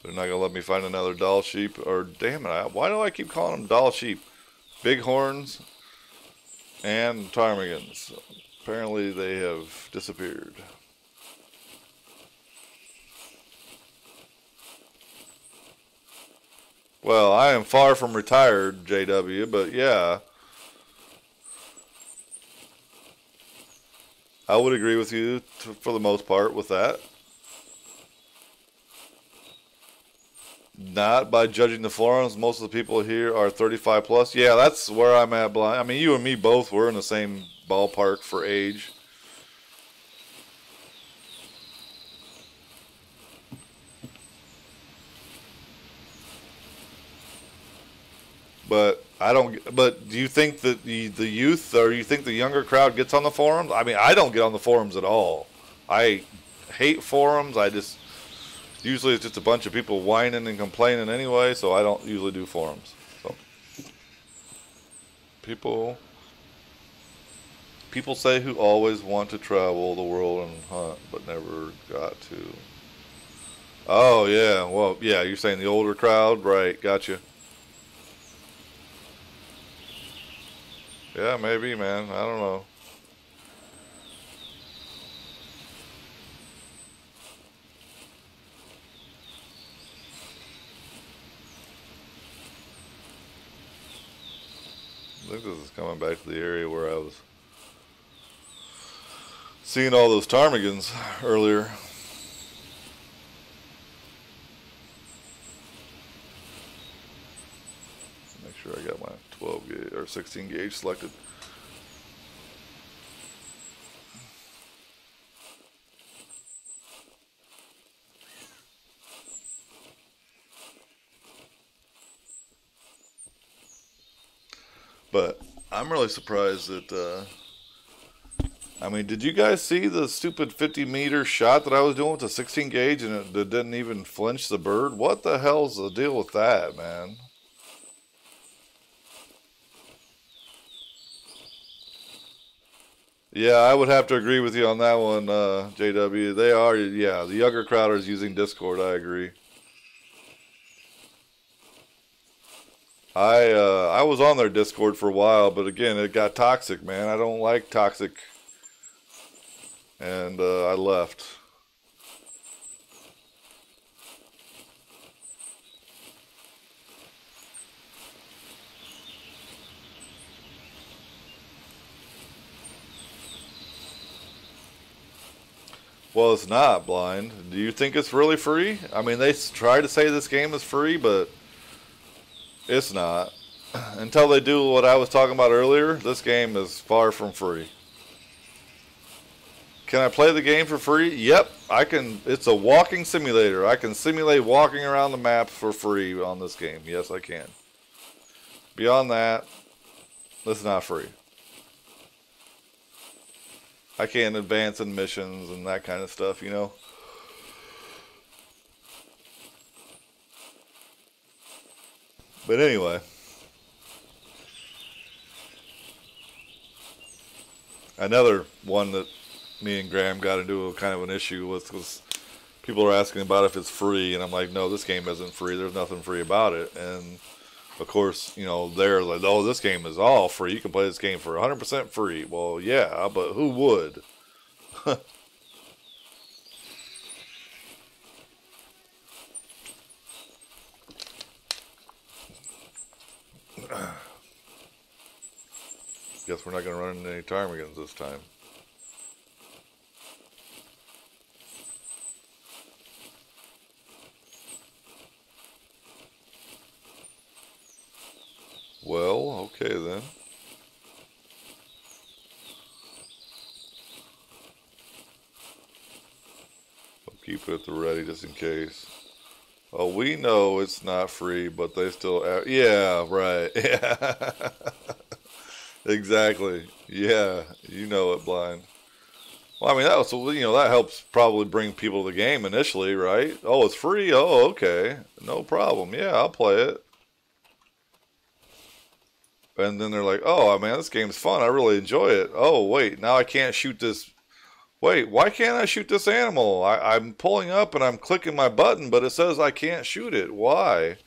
They're not gonna let me find another Dall sheep. Or damn it! Why do I keep calling them Dall sheep? Bighorns and ptarmigans. Apparently they have disappeared. Well, I am far from retired, JW, but yeah, I would agree with you for the most part with that. Not by judging the forums. Most of the people here are 35 plus. Yeah, that's where I'm at, blind. I mean, you and me both were in the same ballpark for age. But I don't. But do you think that the youth, or you think the younger crowd gets on the forums? I mean, I don't get on the forums at all. I hate forums. I just usually it's just a bunch of people whining and complaining anyway. So I don't usually do forums. So people people say who always want to travel the world and hunt, but never got to. Oh yeah, well yeah, you're saying the older crowd, right? Gotcha. Yeah, maybe, man. I don't know. I think this is coming back to the area where I was seeing all those ptarmigans earlier. Make sure I got my 12 gauge or 16 gauge selected. But I'm really surprised that. I mean, did you guys see the stupid 50-meter shot that I was doing with the 16 gauge and it didn't even flinch the bird? What the hell's the deal with that, man? Yeah, I would have to agree with you on that one, JW. They are, yeah, the younger crowd is using Discord. I agree. I was on their Discord for a while, but again, it got toxic, man. I don't like toxic, and I left. Well, it's not blind. Do you think it's really free? I mean, they try to say this game is free, but it's not. Until they do what I was talking about earlier, this game is far from free. Can I play the game for free? Yep, I can. It's a walking simulator. I can simulate walking around the map for free on this game. Yes, I can. Beyond that, it's not free. I can't advance in missions and that kind of stuff, you know? But anyway, Another one that me and Graham got into a kind of an issue with was people are asking about if it's free, and I'm like, no, this game isn't free. There's nothing free about it. And of course, you know, they're like, oh, this game is all free. You can play this game for 100% free. Well, yeah, but who would? Guess we're not going to run into any ptarmigans this time. Well, okay then. I'll keep it at the ready just in case. Oh, we know it's not free, but they still... Yeah, right. Yeah. Exactly. Yeah, you know it, Blind. Well, I mean, that was, you know, that helps probably bring people to the game initially, right? Oh, it's free? Oh, okay. No problem. Yeah, I'll play it. And then they're like, oh, man, this game's fun. I really enjoy it. Oh, wait, now I can't shoot this. Wait, why can't I shoot this animal? I'm pulling up and I'm clicking my button, but it says I can't shoot it. Why?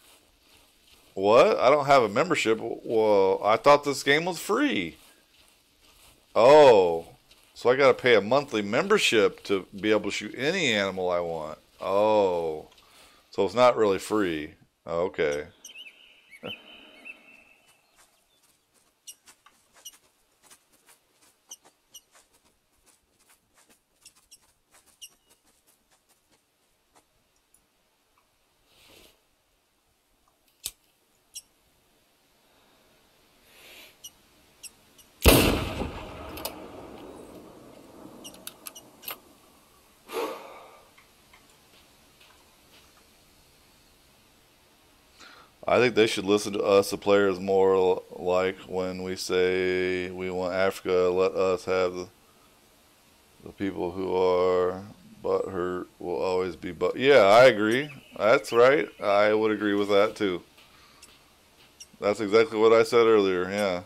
What? I don't have a membership. Well, I thought this game was free. Oh, so I gotta pay a monthly membership to be able to shoot any animal I want. Oh, so it's not really free. Okay. I think they should listen to us, the players, more like when we say we want Africa, let us have the people who are butthurt will always be but. Yeah, I agree. That's right. I would agree with that too. That's exactly what I said earlier. Yeah.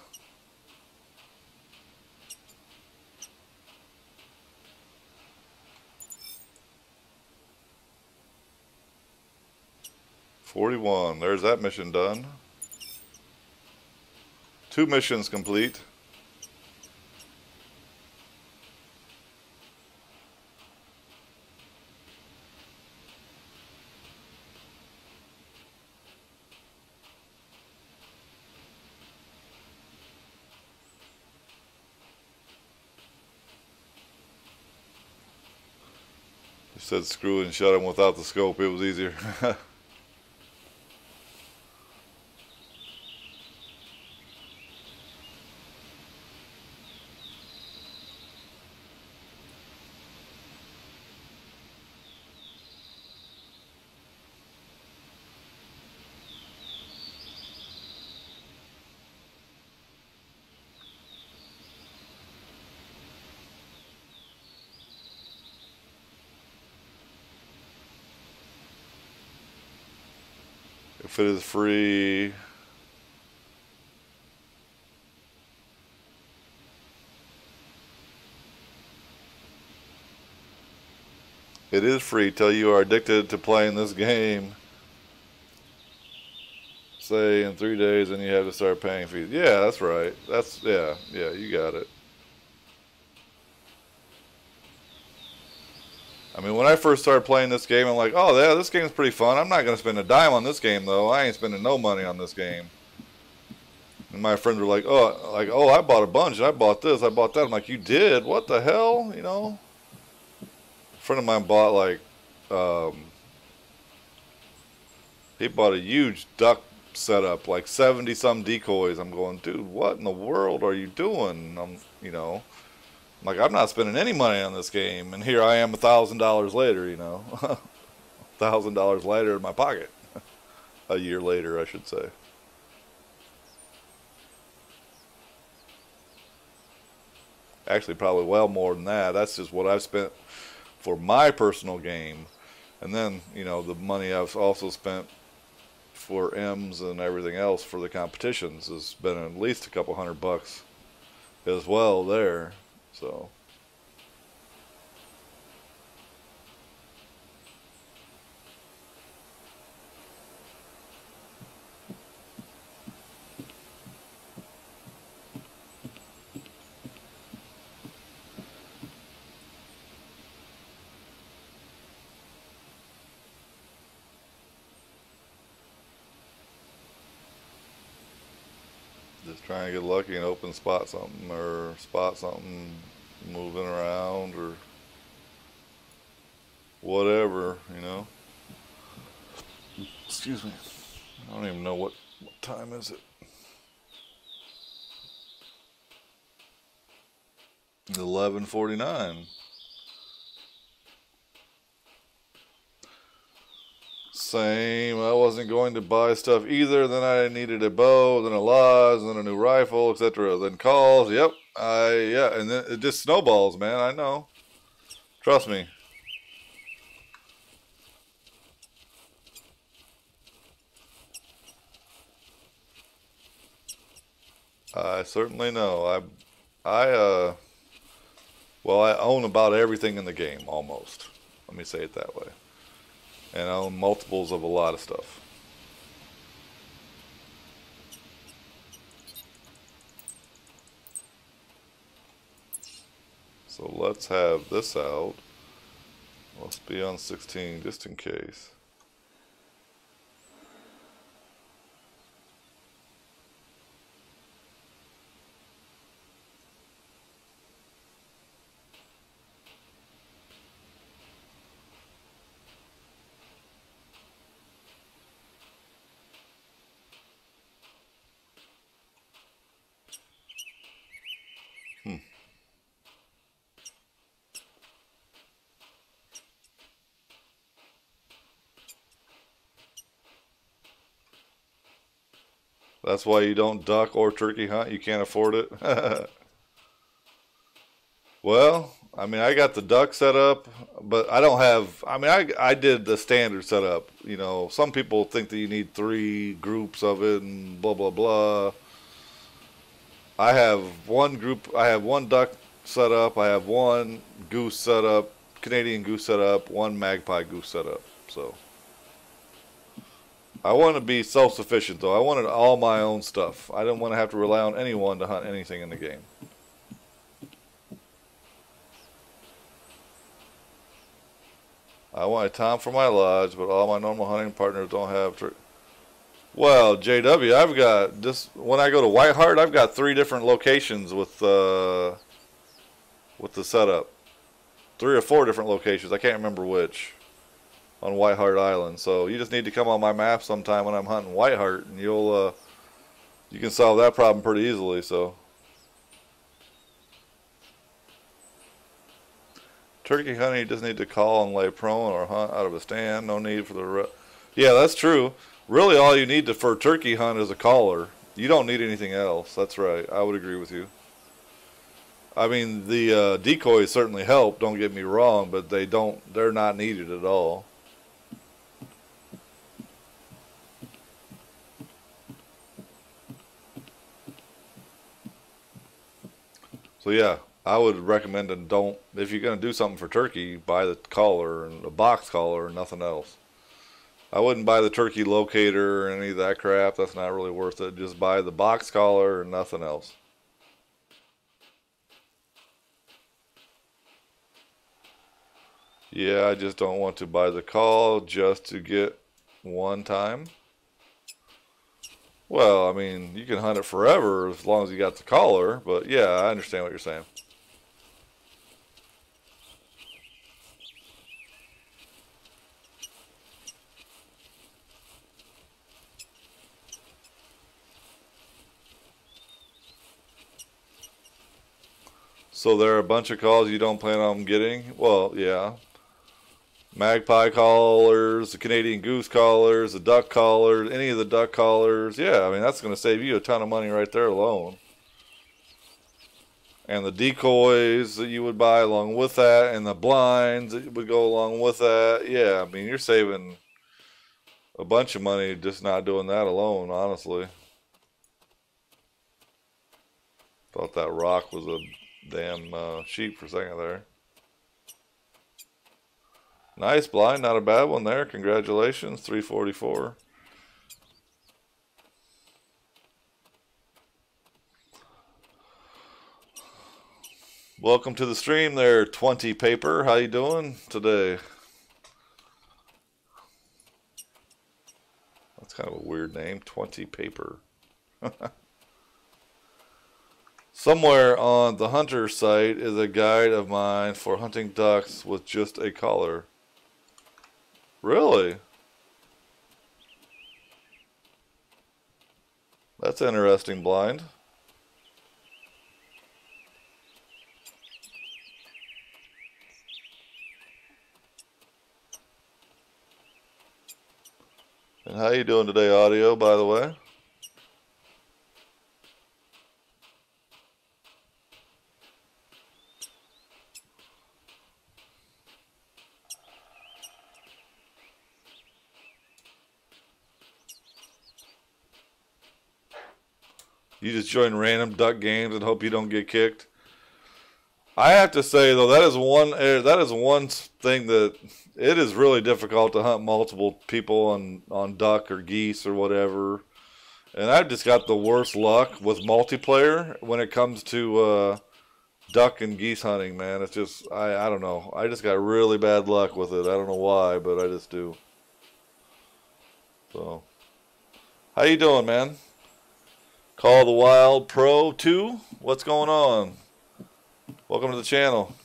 $41. There's that mission done. 2 missions complete. He said screw it and shut him without the scope. It was easier. If it is free, it is free till you are addicted to playing this game. Say in 3 days, and you have to start paying fees. Yeah, that's right. That's yeah, you got it. I mean, when I first started playing this game, I'm like, oh yeah, this game's pretty fun. I'm not gonna spend a dime on this game though. I ain't spending no money on this game. And my friends were like, oh, I bought a bunch. I bought this. I bought that. I'm like, you did? What the hell? You know? A friend of mine bought like, he bought a huge duck setup, like 70 some decoys. I'm going, dude, what in the world are you doing? You know, like I'm not spending any money on this game, and here I am $1,000 later. You know, $1,000 later in my pocket. A year later, I should say. Actually, probably well more than that. That's just what I've spent for my personal game. And then, you know, the money I've also spent for M's and everything else for the competitions has been at least a couple $100 as well there. So just trying to get lucky and open spot something or spot something moving around or whatever, you know. Excuse me. I don't even know what time is it. 11:49. Same. I wasn't going to buy stuff either. Then I needed a bow, then a lodge, then a new rifle, etc. Then calls. Yep. Yeah, and then it just snowballs, man. I know. Trust me. I certainly know. Well, I own about everything in the game, almost. Let me say it that way. And I own multiples of a lot of stuff. So let's have this out. Let's be on 16 just in case. That's why you don't duck or turkey hunt. You can't afford it. Well, I mean, I got the duck set up, but I don't have. I mean, I did the standard setup. You know, some people think that you need 3 groups of it and blah blah blah. I have one group. I have one duck set up. I have one goose set up, Canadian goose set up, one magpie goose set up. So I want to be self-sufficient, though. I wanted all my own stuff. I didn't want to have to rely on anyone to hunt anything in the game. I want a Tom for my lodge, but all my normal hunting partners don't have. Well, JW, I've got just when I go to Whiteheart, I've got 3 different locations with the setup. 3 or 4 different locations. I can't remember which on Whiteheart Island. So you just need to come on my map sometime when I'm hunting Whiteheart, and you can solve that problem pretty easily. So. Turkey hunting, you just need to call and lay prone or hunt out of a stand. No need for the... Yeah, that's true. Really, all you need for turkey hunt is a caller. You don't need anything else. That's right. I would agree with you. I mean, the decoys certainly help, don't get me wrong, but they're not needed at all. So yeah, I would recommend if you're going to do something for turkey, buy the collar and a box collar and nothing else. I wouldn't buy the turkey locator or any of that crap. That's not really worth it. Just buy the box collar and nothing else. Yeah, I just don't want to buy the call just to get one time. Well, I mean, you can hunt it forever as long as you got the collar, but yeah, I understand what you're saying. So there are a bunch of calls you don't plan on getting? Well, yeah. Magpie collars, the Canadian goose collars, the duck collars, any of the duck collars. Yeah, I mean, that's going to save you a ton of money right there alone. And the decoys that you would buy along with that, and the blinds that would go along with that. Yeah, I mean, you're saving a bunch of money just not doing that alone, honestly. Thought that rock was a damn sheep for a second there. Nice blind, not a bad one there. Congratulations, 344. Welcome to the stream there, 20 Paper. How you doing today? That's kind of a weird name, 20 Paper. Somewhere on the Hunter site is a guide of mine for hunting ducks with just a collar. Really? That's interesting, blind. And how you doing today, audio, by the way? You just join random duck games and hope you don't get kicked. I have to say though, that is one thing that it is really difficult to hunt multiple people on duck or geese or whatever. And I've just got the worst luck with multiplayer when it comes to duck and geese hunting, man. It's just I don't know. I just got really bad luck with it. I don't know why, but I just do. So, how you doing, man? Call the Wild Pro 2. What's going on? Welcome to the channel.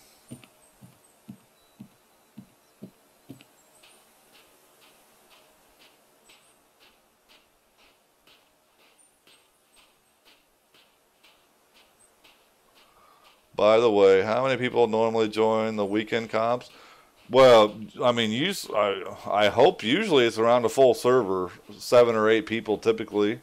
By the way, how many people normally join the weekend comps? Well, I mean, I hope usually it's around a full server, 7 or 8 people typically.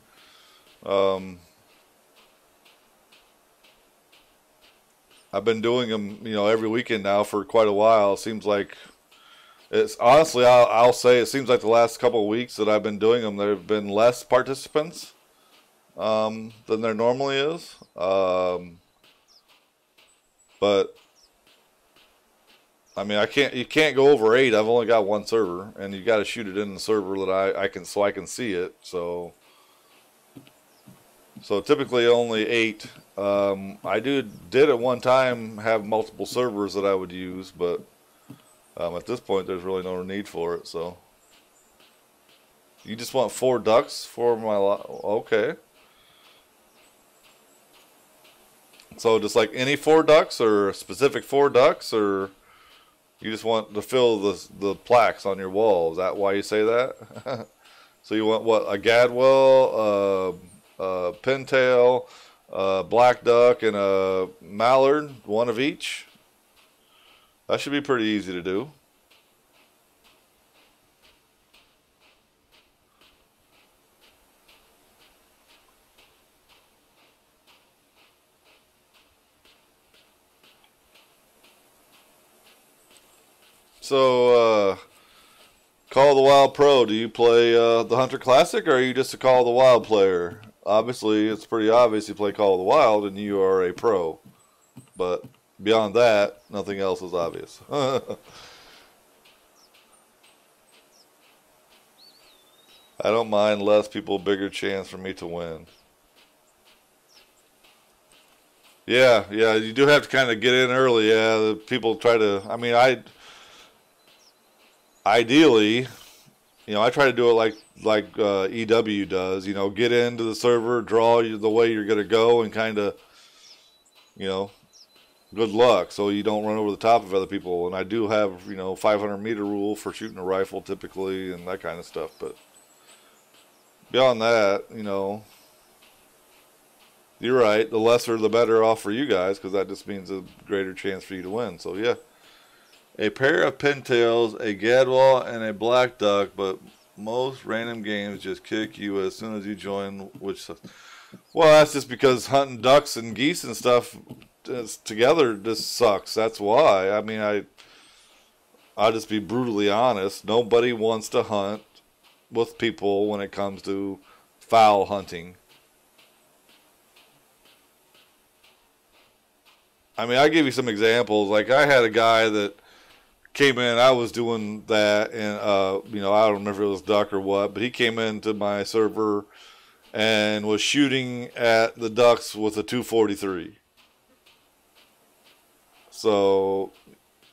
I've been doing them, every weekend now for quite a while. It seems like it's honestly, I'll say it seems like the last couple of weeks that I've been doing them, there have been less participants than there normally is. But I mean, you can't go over 8. I've only got one server, and you got to shoot it in the server that I can see it. So typically only 8. I did at one time have multiple servers that I would use, but at this point there's really no need for it. So you just want 4 ducks for my okay. So just like any 4 ducks or specific 4 ducks, or you just want to fill the plaques on your wall? Is that why you say that? So you want what, a gadwall, a pintail, a black duck, and a mallard, one of each? That should be pretty easy to do. So, Call of the Wild Pro, do you play the Hunter Classic, or are you just a Call of the Wild player? Obviously, it's pretty obvious you play Call of the Wild and you are a pro. But beyond that, nothing else is obvious. I don't mind less people, bigger chance for me to win. Yeah, you do have to kind of get in early. Yeah, the people try to, I mean, ideally, I try to do it like EW does. Get into the server, draw the way you're gonna go, and kind of, good luck, so you don't run over the top of other people. And I do have 500-meter rule for shooting a rifle typically, and that kind of stuff. But beyond that, you're right. The lesser, the better off for you guys, because that just means a greater chance for you to win. So yeah. A pair of pintails, a gadwall, and a black duck, but most random games just kick you as soon as you join. Well, that's just because hunting ducks and geese and stuff together just sucks. That's why. I mean, I'll just be brutally honest. Nobody wants to hunt with people when it comes to fowl hunting. I mean, I give you some examples. Like I had a guy that came in. I was doing that, and I don't remember if it was duck or what, but he came into my server and was shooting at the ducks with a 243. So,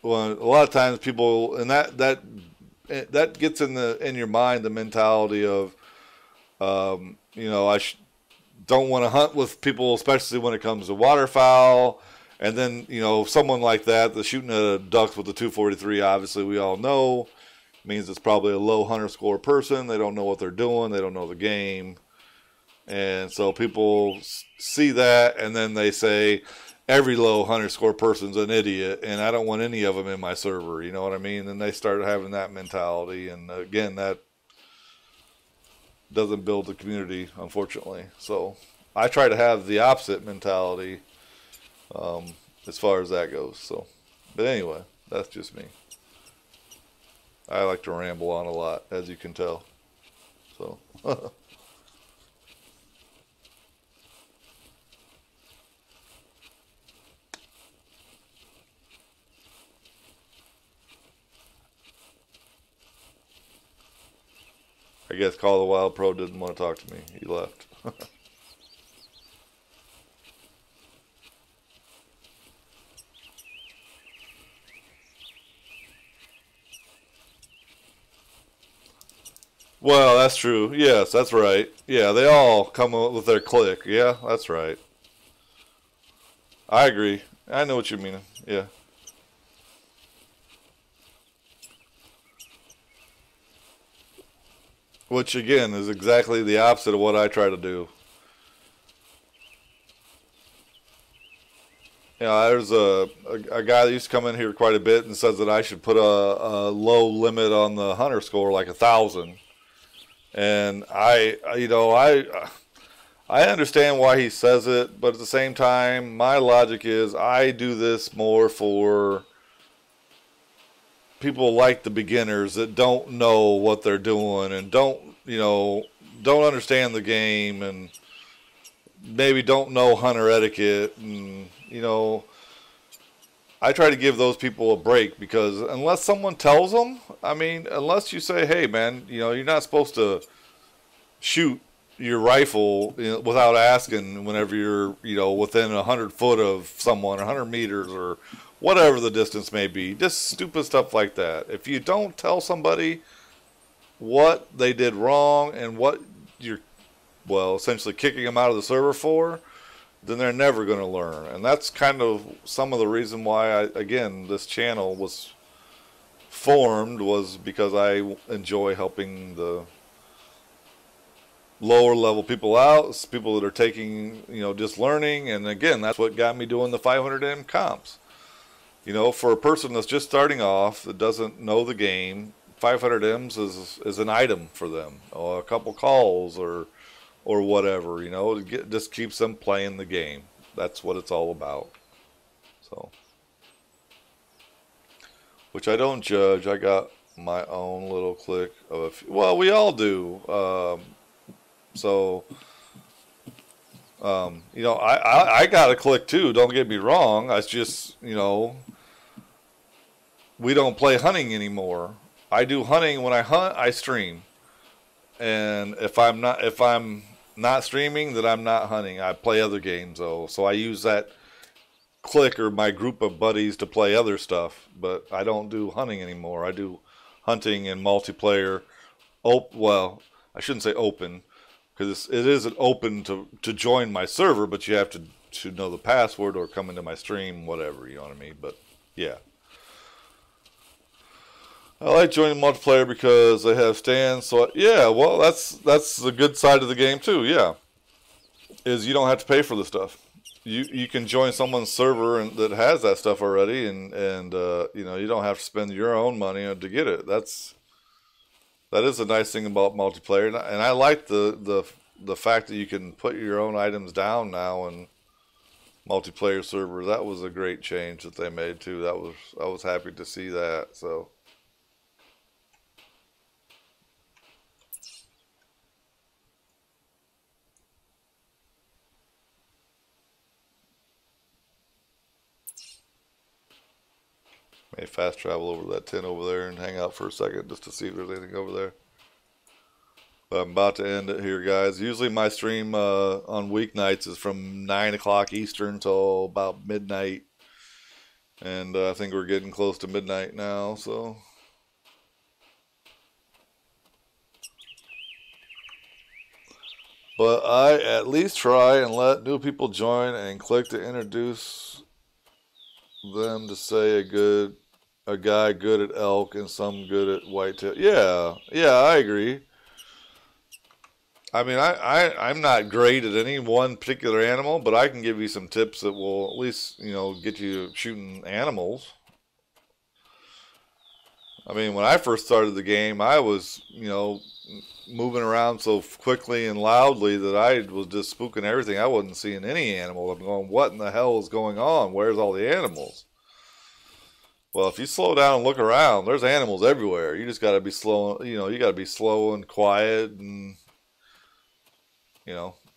well, a lot of times people, and that gets in your mind the mentality of, don't want to hunt with people, especially when it comes to waterfowl. And then, someone like that, that's shooting at a ducks with a 243, obviously we all know, means it's probably a low hunter score person. They don't know what they're doing. They don't know the game. And so people see that, and then they say, every low hunter score person's an idiot, and I don't want any of them in my server. You know what I mean? And they start having that mentality. And again, that doesn't build the community, unfortunately. So I try to have the opposite mentality as far as that goes. So, but anyway, that's just me. I like to ramble on a lot, as you can tell. So. I guess Call the Wild Pro didn't want to talk to me. He left. Well, that's true. Yes, that's right. Yeah, they all come up with their clique. Yeah, that's right. I agree. I know what you mean. Yeah. Which, again, is exactly the opposite of what I try to do. There's a guy that used to come in here quite a bit and says that I should put a low limit on the hunter score, like 1,000. And I understand why he says it, but at the same time, my logic is I do this more for people like the beginners that don't know what they're doing and don't understand the game and maybe don't know hunter etiquette. And I try to give those people a break, because unless someone tells them, I mean, unless you say, hey man, you're not supposed to shoot your rifle without asking whenever you're within 100 foot of someone, 100 meters, or whatever the distance may be. Just stupid stuff like that. If you don't tell somebody what they did wrong and what you're, well, essentially kicking them out of the server for, then they're never going to learn. And that's kind of some of the reason why again, this channel was formed, was because I enjoy helping the lower level people out. It's people that are taking, just learning. And again, that's what got me doing the 500M comps. For a person that's just starting off, that doesn't know the game, 500Ms is an item for them, or a couple calls, or whatever. Just keeps them playing the game. That's what it's all about. So, which I don't judge. I got my own little clique of well, we all do. So, I got a clique too. Don't get me wrong. I just, we don't play hunting anymore. I do hunting. When I hunt, I stream. And if I'm not streaming, then I'm not hunting. I play other games though. So I use that clique or my group of buddies to play other stuff. But I don't do hunting anymore. I do hunting and multiplayer. Well, I shouldn't say open, because it isn't open to join my server, but you have to know the password or come into my stream, whatever, you know what I mean? But yeah. I like joining multiplayer because they have stands. So yeah, well, that's the good side of the game too. Yeah, is you don't have to pay for the stuff. You can join someone's server that has that stuff already, and you don't have to spend your own money to get it. That is a nice thing about multiplayer, and I like the fact that you can put your own items down now in multiplayer servers. That was a great change that they made too. I was happy to see that. So. May fast travel over that tent over there and hang out for a second just to see if there's anything over there. But I'm about to end it here, guys. Usually my stream on weeknights is from 9 o'clock Eastern till about midnight. And I think we're getting close to midnight now, so. But I at least try and let new people join and click to introduce them to say a guy good at elk and some good at whitetail. Yeah, I agree. I mean, I'm not great at any one particular animal, but I can give you some tips that will at least, get you shooting animals. I mean, when I first started the game, I was, moving around so quickly and loudly that I was just spooking everything. I wasn't seeing any animal. I'm going, what in the hell is going on? Where's all the animals? Well, if you slow down and look around, there's animals everywhere. You just got to be slow, you got to be slow and quiet and,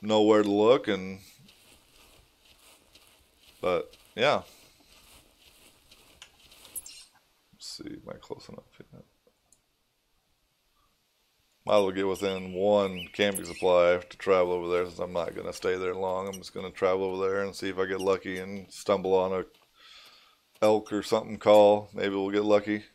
know where to look. But yeah. Let's see, am I close enough? Yeah. Might as well get within one camping supply. I have to travel over there since I'm not going to stay there long. I'm just going to travel over there and see if I get lucky and stumble on a elk or something call. Maybe we'll get lucky.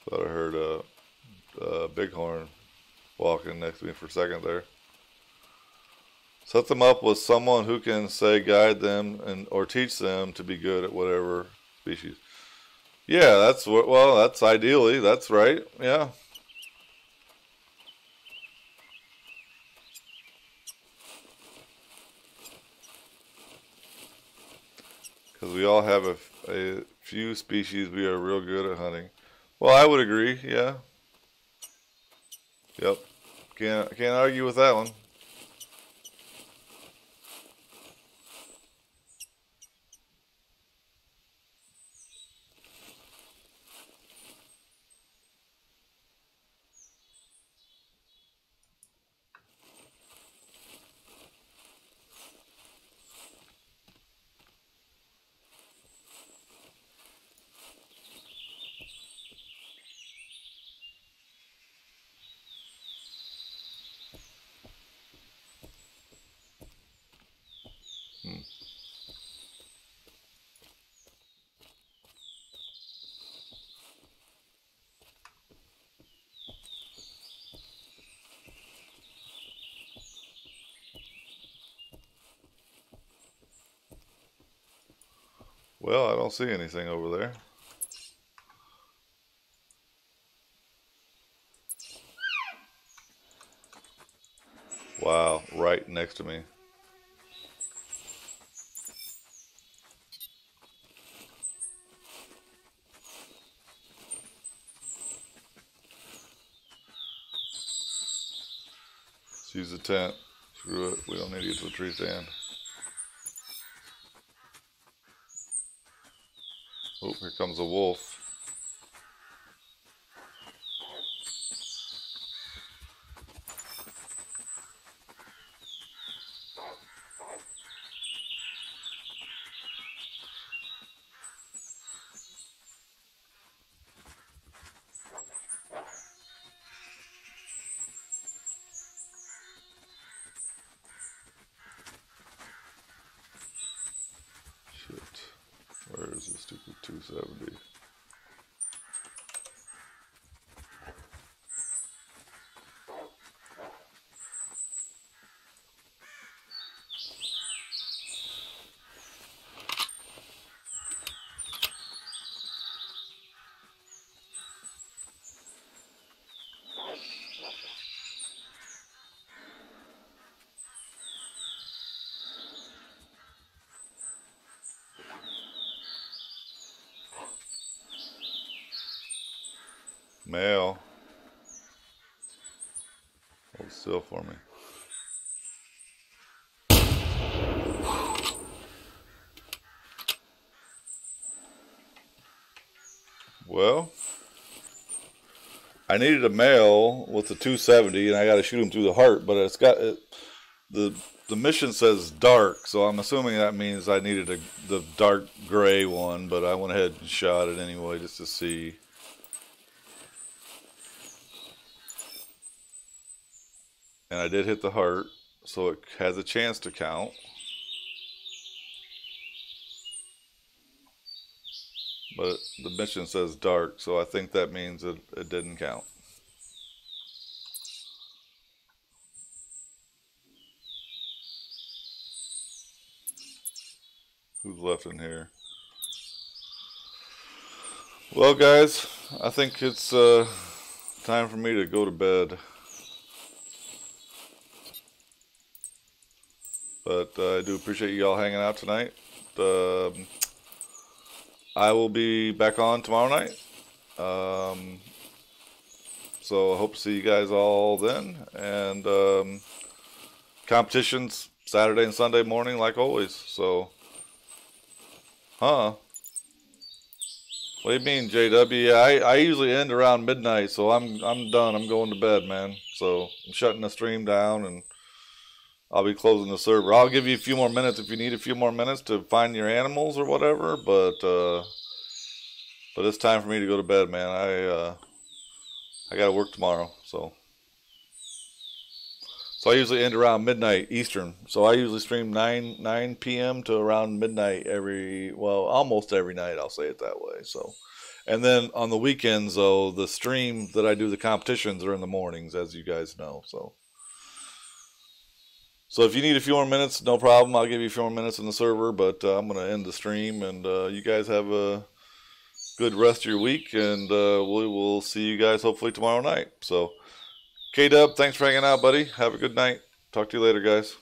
Thought I heard a bighorn walking next to me for a second there. Set them up with someone who can guide them or teach them to be good at whatever species. Yeah, that's ideally, that's right. Yeah. Because we all have a few species we are real good at hunting. Well, I would agree, yeah. Yep. Can't argue with that one. Well, I don't see anything over there. Wow, right next to me. Let's use the tent. Screw it, we don't need to get to the tree stand. Oh, here comes a wolf. Where is this stupid 270? Male. Hold still for me. Well, I needed a male with the 270, and I got to shoot him through the heart. But it's got the mission says dark, so I'm assuming that means I needed the dark gray one. But I went ahead and shot it anyway just to see. And I did hit the heart, so it has a chance to count. But the mission says dark, so I think that means it didn't count. Who's left in here? Well, guys, I think it's time for me to go to bed. But I do appreciate you all hanging out tonight. I will be back on tomorrow night. So I hope to see you guys all then. And competitions Saturday and Sunday morning, like always. So, What do you mean, JW? Yeah, I usually end around midnight, so I'm done. I'm going to bed, man. So I'm shutting the stream down, and I'll be closing the server. I'll give you a few more minutes if you need a few more minutes to find your animals or whatever. But it's time for me to go to bed, man. I got to work tomorrow, so I usually end around midnight Eastern. So I usually stream 9 p.m. to around midnight almost every night. I'll say it that way. So, and then on the weekends, though, the stream that I do the competitions are in the mornings, as you guys know. So if you need a few more minutes, no problem. I'll give you a few more minutes in the server, but I'm going to end the stream, and you guys have a good rest of your week, and we will see you guys hopefully tomorrow night. So, K-Dub, thanks for hanging out, buddy. Have a good night. Talk to you later, guys.